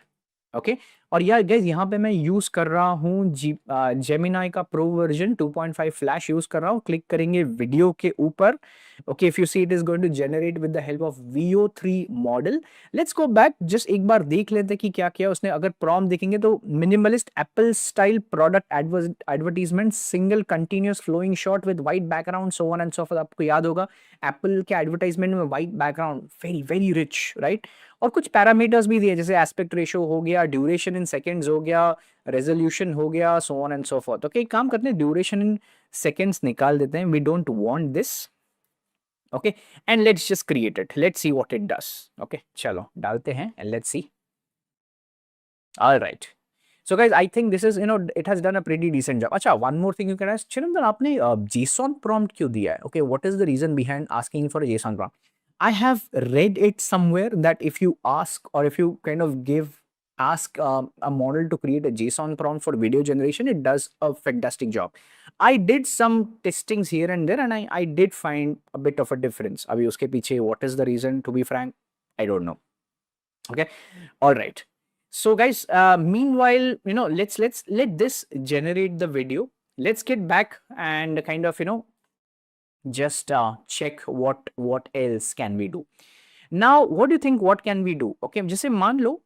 Okay, और यार गाइस यहाँ पे मैं यूज कर रहा हूँ जेमिनाई का प्रो वर्जन 2.5 फ्लैश यूज कर रहा हूँ। क्लिक करेंगे वीडियो के ऊपर। Okay, if you see it is going to generate with the help of VO3 model. Let's go back, just एक बार देख लेते हैं कि क्या किया उसने। अगर प्रॉम्प्ट देखेंगे तो minimalist Apple style product advertisement, single continuous flowing shot with white background, so on and so forth. आपको याद होगा एप्पल के एडवर्टाइजमेंट में white background, very very rich, right? और कुछ पैरामीटर्स भी दिए जैसे एस्पेक्ट रेशियो हो गया, ड्यूरेशन इन सेकंड्स हो गया, रेजोल्यूशन हो गया, सो on and so forth. Okay, एक काम करते हैं, ड्यूरेशन इन सेकंड्स निकाल देते हैं, we don't want this. Okay, and let's just create it, let's see what it does. Okay, चलो डालते हैं and let's see. Alright, so guys, I think this is, it has done a pretty decent job. अच्छा, one more thing you can ask, Chirantan, आपने JSON prompt क्यों दिया है? Okay, what is the reason behind asking for a JSON prompt? I have read it somewhere that if you ask, or if you kind of ask a model to create a JSON prompt for video generation, it does a fantastic job. I did some testings here and there, and I did find a bit of a difference. अभी उसके पीछे what is the reason, to be frank, I don't know. Okay, all right. So guys, meanwhile, let's let this generate the video. Let's get back and kind of, just check what else can we do. Now, what do you think, what can we do? Okay, जैसे मान लो,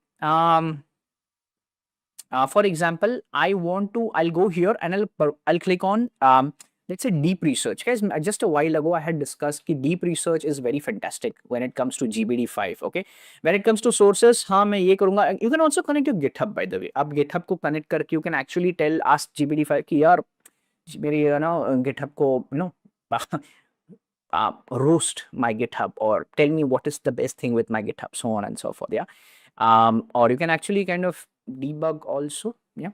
for example, I'll go here and I'll click on let's say deep research. Guys, just a while ago I had discussed कि deep research is very fantastic when it comes to GPT-5. Okay, when it comes to sources, हाँ मैं ये करूँगा। You can also connect your GitHub, by the way. आप GitHub को connect करके you can actually ask GPT-5 कि यार मेरी GitHub को roast my GitHub, or tell me what is the best thing with my GitHub, so on and so forth. Yeah, or you can actually kind of debug also. Yeah.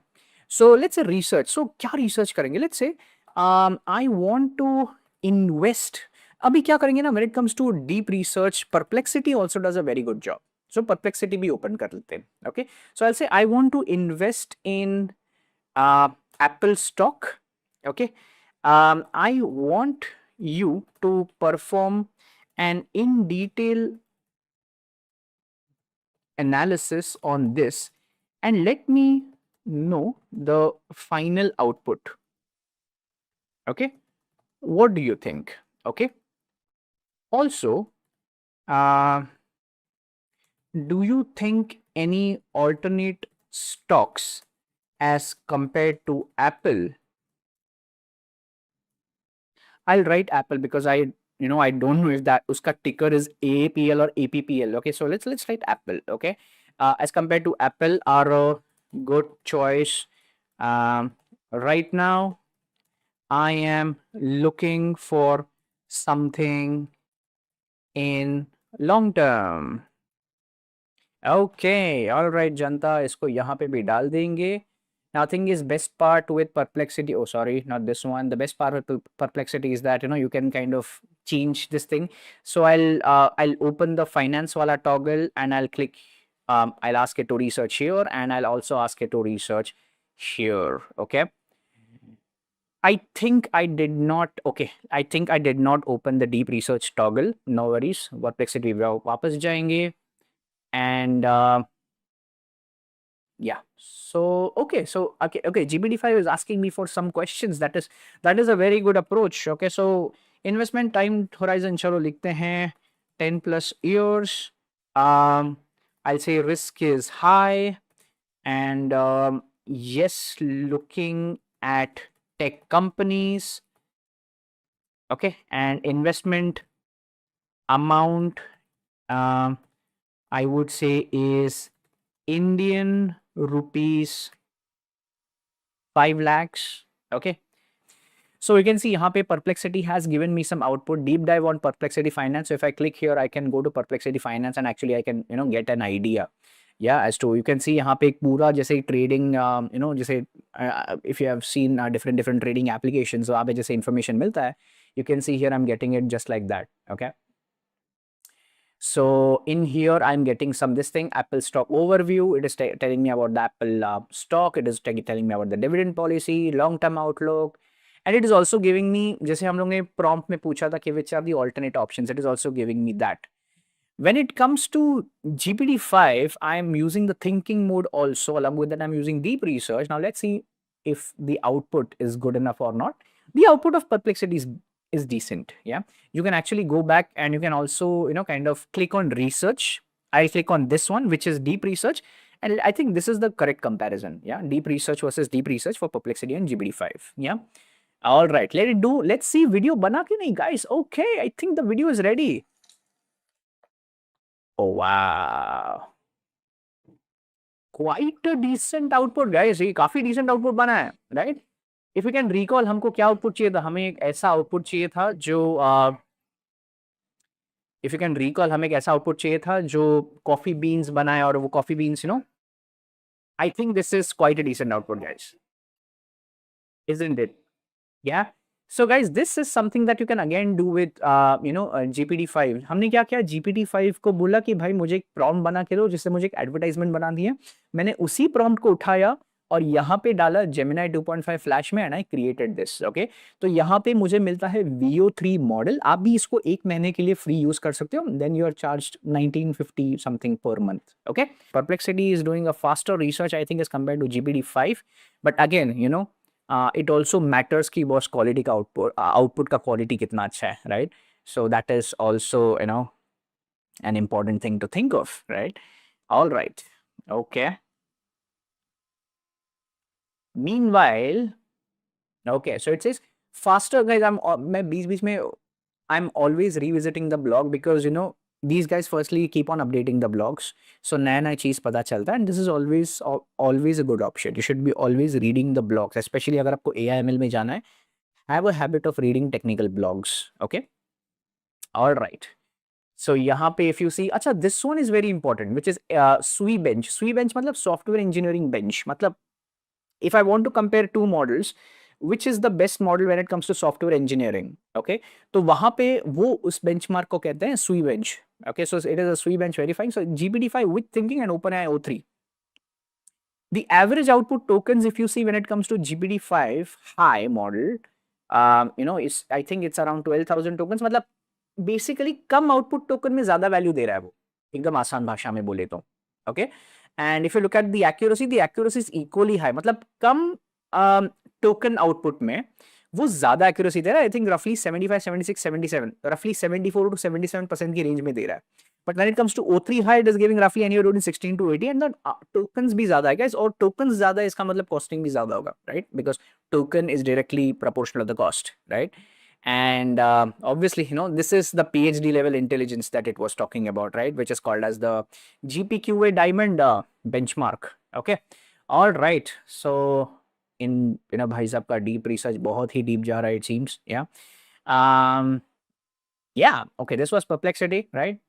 So let's say research. So क्या research करेंगे? Let's say I want to invest. अभी क्या करेंगे ना? When it comes to deep research, Perplexity also does a very good job. So Perplexity भी open कर लेते हैं. Okay. So I'll say I want to invest in Apple stock. Okay. I want you to perform an in detail analysis on this and let me know the final output. Okay. What do you think? Okay. Also, uh, do you think any alternate stocks as compared to Apple? I'll write Apple because I don't know if that uska ticker is AAPL or APPL. Okay, so let's write Apple. Okay, as compared to Apple are a good choice. Right now, I am looking for something in long term. Okay, all right, जनता इसको यहाँ पे भी डाल देंगे. Now, thing is best part with Perplexity. Oh, sorry, not this one. The best part with Perplexity is that you can kind of change this thing. So I'll open the finance wala toggle and I'll click. I'll ask it to research here and I'll also ask it to research here. Okay. I think I did not. Okay, I think I did not open the deep research toggle. No worries. Perplexity वापस जाएंगे and yeah. So okay, okay, GPT-5 is asking me for some questions. That is a very good approach. Okay, so investment time horizon chalo likhte hain 10 plus years. I'll say risk is high and yes, looking at tech companies. Okay, and investment amount I would say is Indian rupees 5 lakhs. Okay. So you can see here Perplexity has given me some output. Deep dive on Perplexity Finance. So if I click here, I can go to Perplexity Finance and actually I can get an idea. Yeah, as to you can see यहाँ पे एक पूरा जैसे trading जैसे if you have seen different trading applications, so वहाँ पे जैसे information मिलता है, you can see here I'm getting it just like that. Okay. So in here, I'm getting this thing, Apple stock overview. It is telling me about the Apple stock. It is telling me about the dividend policy, long-term outlook. And it is also giving me, जैसे हम लोग ने prompt में पूछा था कि which are the alternate options. It is also giving me that. When it comes to GPT-5, I'm using the thinking mode also. Along with that, I'm using deep research. Now let's see if the output is good enough or not. The output of Perplexity is decent. Yeah, you can actually go back and you can also kind of click on research. I click on this one, which is deep research, and I think this is the correct comparison. Yeah, deep research versus deep research for Perplexity and GPT-5. Yeah. All right, let's see video bana ke nahi, guys. Okay, I think the video is ready. Oh wow, quite a decent output, guys. ये काफी decent output बना है, right? If you can recall, हमको क्या output चाहिए था? हमें एक ऐसा output चाहिए था जो if you can recall, हमें एक ऐसा output चाहिए था जो coffee beans बनाए और वो coffee beans, I think this is quite a decent output, guys, isn't it? Yeah. So guys, this is something that you can again do with GPT-5. हमने क्या किया, GPT-5 को बोला कि भाई मुझे एक prompt बना के दो जिससे मुझे एक advertisement बना दिए. मैंने उसी prompt को उठाया और यहाँ पे डाला Gemini 2.5 Flash में and I created this. Okay, तो यहाँ पे मुझे मिलता है VO3 मॉडल. आप भी इसको एक महीने के लिए फ्री यूज कर सकते हो. Then you are charged 1950 something per month. Okay, Perplexity is doing a faster research, I think, as compared to GPT-5. But again, it also matters कि बॉस क्वालिटी का आउटपुट का क्वालिटी कितना अच्छा है, right? So that is also an important thing to think of, right? All right. Okay. Meanwhile, okay, so it says faster, guys. मैं बीच में I'm always revisiting the blog because these guys firstly keep on updating the blogs, so नया चीज पता चलता है, and this is always a good option. You should be always reading the blogs, especially अगर आपको AIML में जाना है. Have a habit of reading technical blogs. Okay. All right. So यहाँ पे if you see, अच्छा this one is very important, which is SWE bench. SWE bench मतलब software engineering bench. मतलब if I want to compare two models, which is the best model when it comes to software engineering, okay? तो वहाँ पे वो उस benchmark को कहते हैं SWE bench. Okay, so it is a SWE bench verifying. So GPT-5 with thinking and OpenAI O3. The average output tokens, if you see when it comes to GPT-5 high model, is I think it's around 12,000 tokens. मतलब basically कम output token में ज्यादा value दे रहा है वो, एकदम आसान भाषा में बोले तो, okay. And if you look at the accuracy is equally high, मतलब कम टोकन आउटपुट में वो ज्यादा एक्यूरेसी दे रहा है। आई थिंक रफली 75, 76, 77, रफली 74 to 77% की रेंज में दे रहा है। But when it comes to O3 high, it is giving रफली anywhere between 16 to 80, and the tokens भी ज्यादा है गाइस, और टोकन्स ज्यादा है इसका मतलब कॉस्टिंग भी ज्यादा होगा, right? Because token is directly proportional of the cost, right? And obviously, this is the PhD level intelligence that it was talking about, right? Which is called as the GPQA Diamond benchmark. Okay. All right. So in भाई साहब का deep research बहुत ही deep जा रहा है, it seems. Yeah. Um, yeah. Okay. This was Perplexity, right?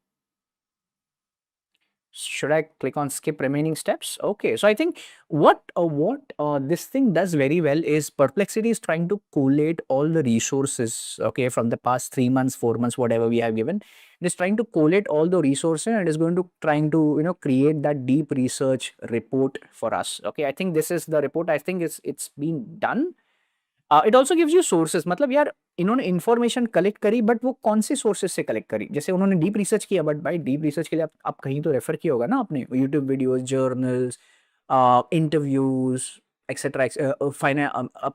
Should I click on skip remaining steps? Okay, so I think what this thing does very well is Perplexity is trying to collate all the resources, okay, from the past 3 months, 4 months, whatever we have given. It is trying to collate all the resources, and it is going to trying to create that deep research report for us. Okay, I think this is the report. I think it's been done. It also gives you sources, मतलब यार इन्होंने information collect करी, but वो कौन से sources से collect करी? जैसे उन्होंने डीप रिसर्च किया, बट भाई डीप रिसर्च के लिए आप कहीं तो रेफर किया होगा ना आपने, YouTube videos, journals, interviews, etcetera,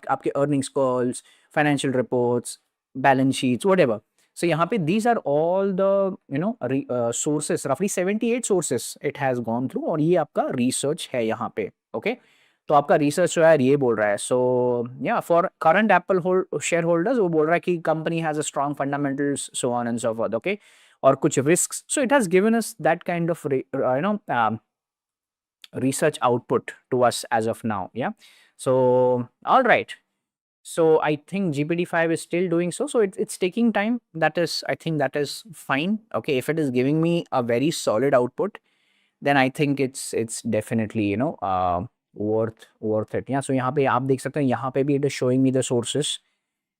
आपके earnings calls, financial reports, balance sheets, whatever. So यहाँ पे these are all the sources, रफली 78 sources it has gone through, और ये आपका रिसर्च है यहाँ पे, ओके। तो आपका रिसर्च जो है ये बोल रहा है, सो या for current Apple share holders वो बोल रहा है कि company has a strong fundamentals, so on and so forth, okay, और कुछ risks, so it has given us that kind of research output to us as of now. Yeah. So all right, so I think GPT-5 is still doing so it's taking time. That is, I think that is fine. Okay, if it is giving me a very solid output, then I think it's definitely worth it. Yeah, so यहाँ पे आप देख सकते हैं, यहाँ पे भी it is showing me the sources.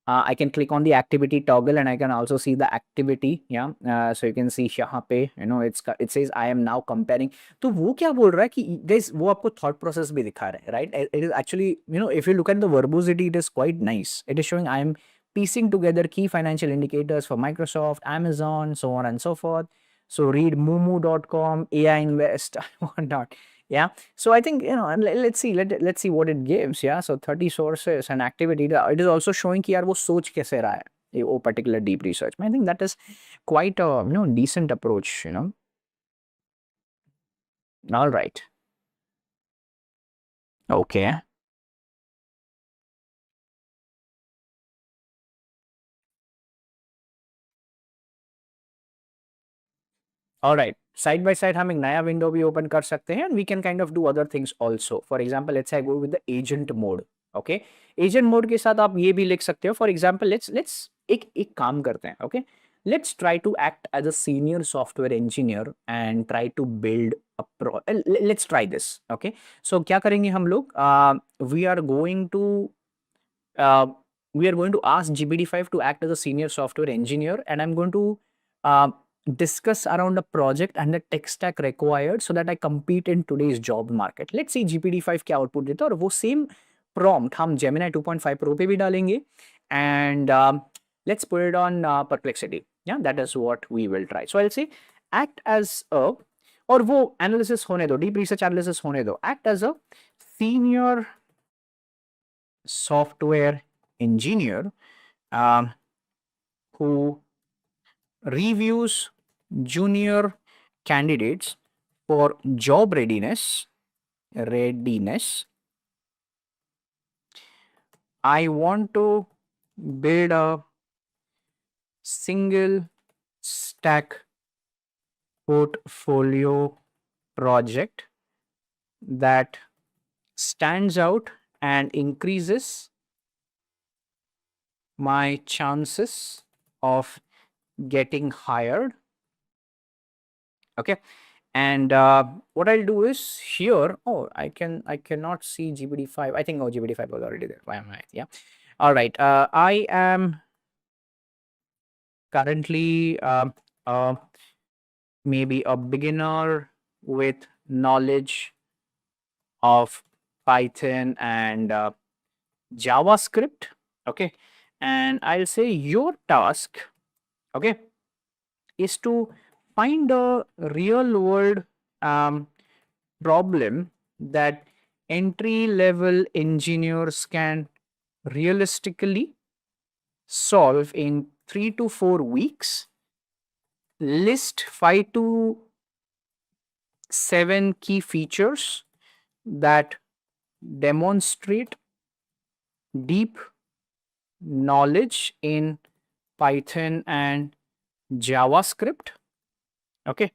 I can click on the activity toggle and I can also see the activity. Yeah, so you can see यहाँ पे it says I am now comparing. तो वो क्या बोल रहा है कि guys, वो आपको thought process भी दिखा रहा है, right? It is actually, if you look at the verbosity, it is quite nice. It is showing I am piecing together key financial indicators for Microsoft, Amazon, so on and so forth. So read Moomoo.com, AI Invest, whatnot. Yeah. So I think, and let's see what it gives. Yeah. So 30 sources and activity. It is also showing कि यार वो सोच कैसे रहा है ये वो particular deep research. I think that is quite a decent approach. All right. Okay. All right. Side by side हम एक नया विंडो भी ओपन कर सकते हैं, and we can kind of do other things also. For example, let's say I go with the agent mode. Okay. Agent mode के साथ आप ये भी लिख सकते हो. For example, let's एक काम करते हैं. Okay. Let's try to act as a senior software engineer and try to build let's try this. Okay. So क्या करेंगे हम लोग? We are going to uh, ask GPT-5 to act as a senior software engineer, and I'm going to uh, discuss around a project and the tech stack required so that I compete in today's job market. Let's see GPT-5 क्या output देता है, और वो same prompt हम Gemini 2.5 Pro पे भी डालेंगे, and let's put it on Perplexity. Yeah, that is what we will try. So I'll say act as a, और वो analysis होने दो, deep research analysis होने दो, act as a senior software engineer who reviews junior candidates for job readiness. I want to build a single stack portfolio project that stands out and increases my chances of getting hired Okay. And what I'll do is here, oh, I cannot see GPT-5. I think, oh, GPT-5 was already there. Why am I? Yeah. All right. I am currently uh, maybe a beginner with knowledge of Python and JavaScript. Okay. And I'll say your task, okay, is to find a real world um, problem that entry level engineers can realistically solve in 3 to 4 weeks. List 5 to 7 key features that demonstrate deep knowledge in Python and JavaScript. Okay.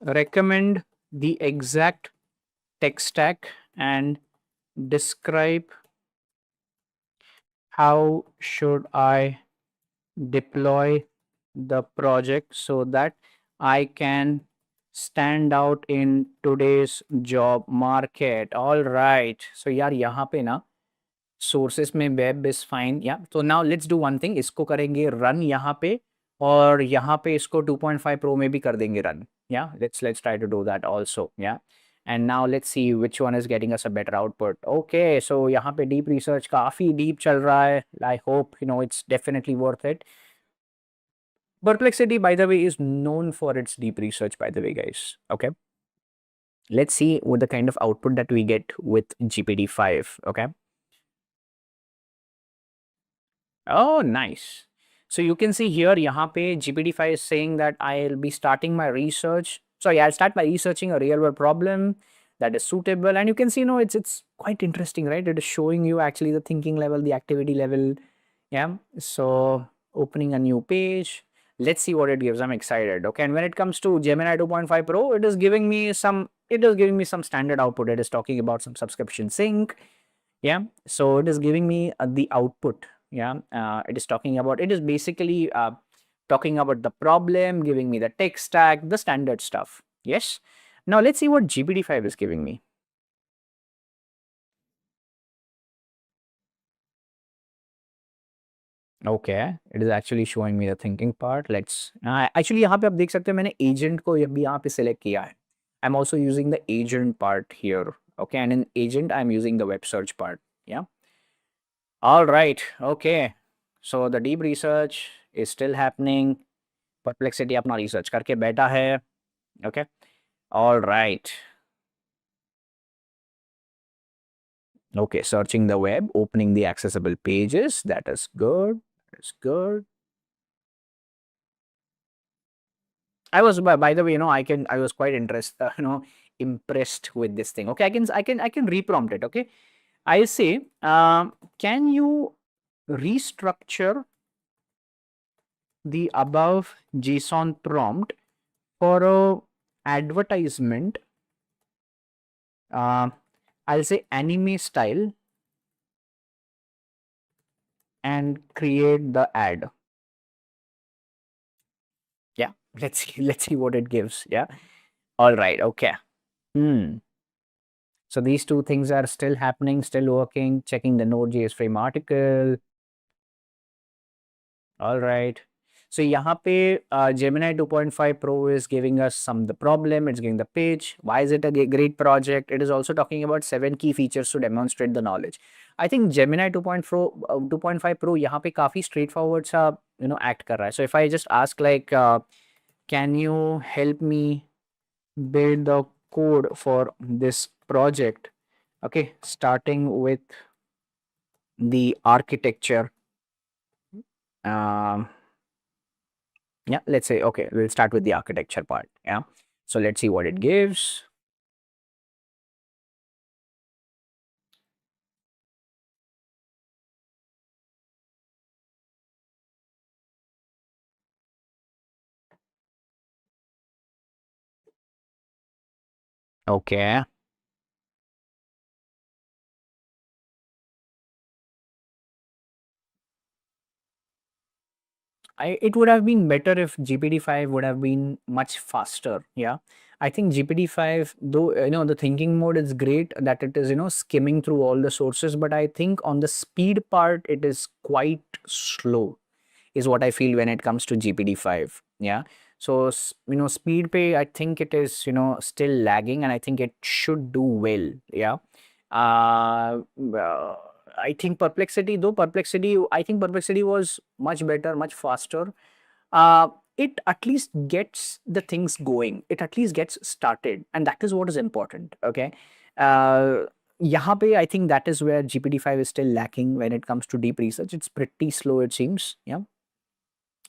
Recommend the exact tech stack and describe how should I deploy the project so that I can stand out in today's job market. All right. So यार यहाँ पे ना sources में web is fine. Yeah. So now let's do one thing. इसको करेंगे run यहाँ पे और यहाँ पे इसको 2.5 Pro में भी कर देंगे run. Yeah. Let's try to do that also. Yeah. And now let's see which one is getting us a better output. Okay. So यहाँ पे deep research काफी deep चल रहा है. I hope it's definitely worth it. Perplexity, by the way, is known for its deep research, by the way, guys. Okay. Let's see what the kind of output that we get with GPT-5. Okay. Oh, nice. So you can see here, यहाँ पे GPT-5 is saying that I'll be starting my research. Sorry, I'll start by researching a real world problem that is suitable. And you can see, it's quite interesting, right? It is showing you actually the thinking level, the activity level. Yeah. So opening a new page. Let's see what it gives. I'm excited. Okay. And when it comes to Gemini 2.5 Pro, it is giving me some standard output. It is talking about some subscription sync. Yeah. So it is giving me the output. Yeah. It is basically talking about the problem, giving me the tech stack, the standard stuff. Yes. Now let's see what GPT-5 is giving me. Okay, it is actually showing me the thinking part. Let's actually यहाँ पे आप देख सकते हो मैंने agent को भी यहाँ पे सिलेक्ट किया है. I am also using the agent part here. Okay, and in agent I am using the web search part. Yeah all right. Okay, so the deep research is still happening. Perplexity अपना research करके बैठा है. Okay, all right. Okay, searching the web, opening the accessible pages. That is good. That is good. I was, by the way, I was quite interested, impressed with this thing. Okay, I can reprompt it. Okay, I say, can you restructure the above JSON prompt for a advertisement? I'll say anime style and create the ad. Yeah, let's see what it gives. Yeah. All right. Okay. So these two things are still happening, still working. Checking the Node.js frame article. All right. So यहाँ पे Gemini 2.5 Pro is giving us the problem. It's giving the page. Why is it a great project? It is also talking about 7 key features to demonstrate the knowledge. I think Gemini 2.5 Pro यहाँ पे काफी straightforward सा act कर रहा है. So if I just ask like, can you help me build the code for this project? Okay, starting with the architecture. Yeah, let's say, okay, we'll start with the architecture part. Yeah. So let's see what it gives. Okay. it would have been better if GPT-5 would have been much faster. Yeah. I think GPT-5, though, the thinking mode is great that it is, skimming through all the sources, but I think on the speed part, it is quite slow, is what I feel when it comes to GPT-5. Yeah. So, speed pay, I think it is, still lagging and I think it should do well. Yeah. I think I think Perplexity was much better, much faster. uh, it at least gets the things going. It at least gets started, and that is what is important. Okay. Uh, यहाँ पे I think that is where GPT-5 is still lacking when it comes to deep research. It's pretty slow, it seems. Yeah.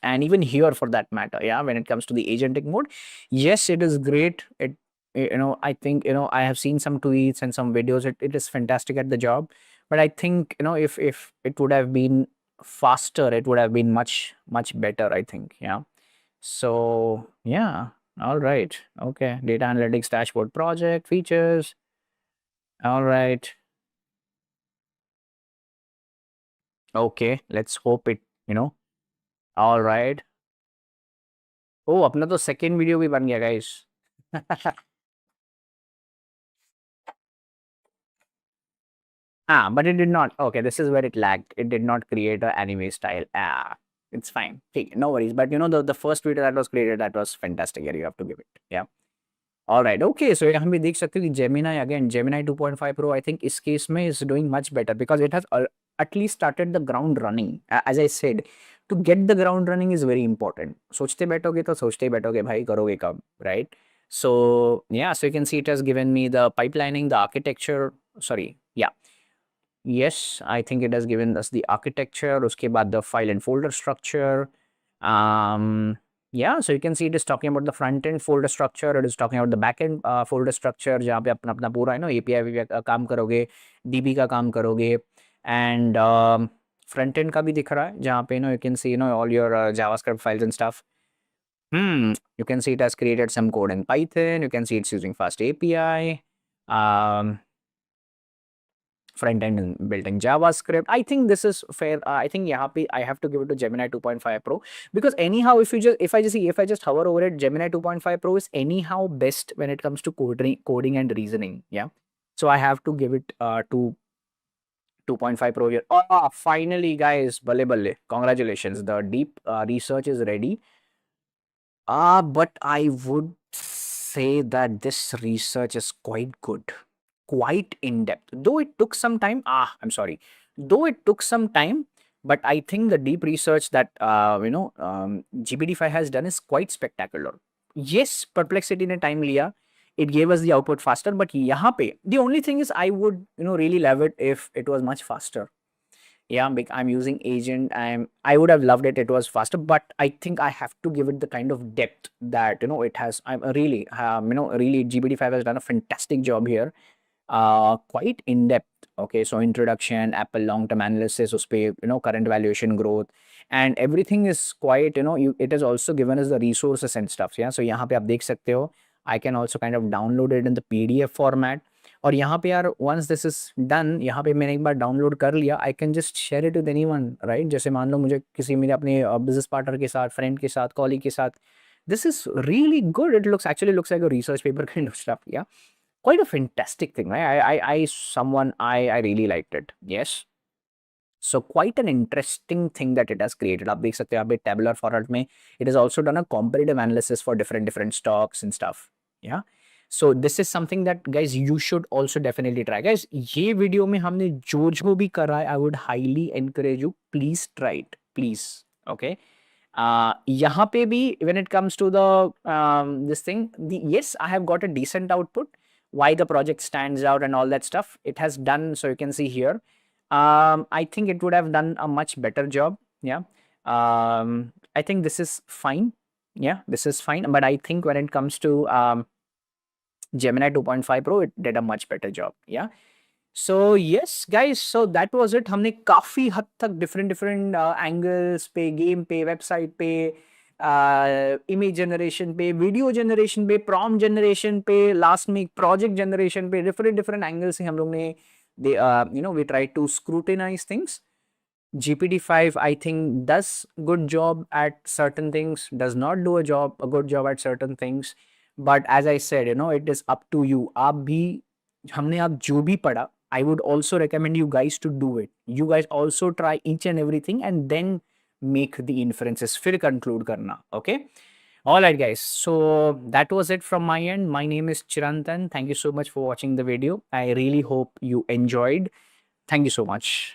And even here for that matter, yeah, when it comes to the agentic mode, yes, it is great. I think, I have seen some tweets and some videos. It is fantastic at the job, but I think, if it would have been faster, it would have been much better, I think. Yeah. So yeah. All right. Okay. Data analytics dashboard project features. All right. Okay, let's hope it, all right. Oh, अपना तो second video भी बन गया guys. But it did not. Okay, this is where it lagged. It did not create a anime style. It's fine. Okay, no worries. But the first video that was created, that was fantastic. Yeah, you have to give it. Yeah. All right. Okay. So यहाँ भी देख सकते हो कि Gemini again, Gemini 2.5 Pro, I think इस case में is doing much better because it has at least started the ground running. As I said, to get the ground running is very important. सोचते बैठोगे तो सोचते ही बैठोगे भाई करोगे कब, right? So yeah, so you can see it has given me the pipelining, the architecture. Sorry. Yeah. Yes, I think it has given us the architecture, uske baad the file and folder structure. Yeah, so you can see it is talking about the front end folder structure, it is talking about the back end folder structure, जहाँ पे अपना अपना पूरा API भी का काम करोगे, DB का काम करोगे, and front end का भी दिख रहा है, जहाँ पे you can see all your JavaScript files and stuff. You can see it has created some code in Python. You can see it's using fast API. Front end and built in JavaScript. I think this is fair. I think I have to give it to Gemini 2.5 Pro because anyhow, if I just hover over it, Gemini 2.5 Pro is anyhow best when it comes to coding and reasoning. Yeah. So I have to give it to 2.5 Pro here. Oh, finally, guys, balle balle. Congratulations. The deep research is ready. But I would say that this research is quite good, quite in depth. Though it took some time. I'm sorry. Though it took some time, but I think the deep research that GPT-5 has done is quite spectacular. Yes, Perplexity ने time लिया. It gave us the output faster, but यहाँ पे the only thing is I would really love it if it was much faster. Yeah, I'm using agent. I would have loved it. It was faster, but I think I have to give it the kind of depth that it has. I'm really, really GPT-5 has done a fantastic job here. Quite in depth. Okay, so introduction, Apple long-term analysis, उसपे current valuation growth, and everything is quite it has also given us the resources and stuff. Yeah, so यहाँ पे आप देख सकते हो. I can also kind of download it in the PDF format. और यहाँ पे यार once this is done, यहाँ पे मैंने एक बार डाउनलोड कर लिया, I can just share it with anyone, right? जैसे मान लो मुझे किसी मेरे अपने बिजनेस पार्टनर के साथ, फ्रेंड के साथ, कॉलीग के साथ, this is really good. It looks like a research paper kind of stuff. Yeah, quite a fantastic thing, right? I really liked it. Yes. So quite an interesting thing that it has created. आप देख सकते हो यहाँ पे tabular format में it has also done a comparative analysis for different stocks and stuff. Yeah. So this is something that guys you should also definitely try. Guys, ये video में हमने जो भी करा है, I would highly encourage you, please try it, please. Okay. यहाँ पे भी when it comes to the this thing, yes, I have got a decent output. Why the project stands out and all that stuff, it has done. So you can see here. I think it would have done a much better job. Yeah. I think this is fine. Yeah, this is fine. But I think when it comes to Gemini 2.5 Pro, it did a much better job. Yeah. So yes, guys. So that was it. हमने काफी हद तक different angles पे, game पे, website पे, image generation पे, video generation पे, prompt generation पे, last में project generation पे, different angles से हम लोग ने we try to scrutinize things. GPT-5, I think, does good job at certain things, does not do a good job at certain things. But as I said, it is up to you. आप भी हमने आप जो भी पढ़ा, I would also recommend you guys to do it. You guys also try each and everything and then make the inferences. फिर conclude करना, okay? All right, guys. So that was it from my end. My name is Chirantan. Thank you so much for watching the video. I really hope you enjoyed. Thank you so much.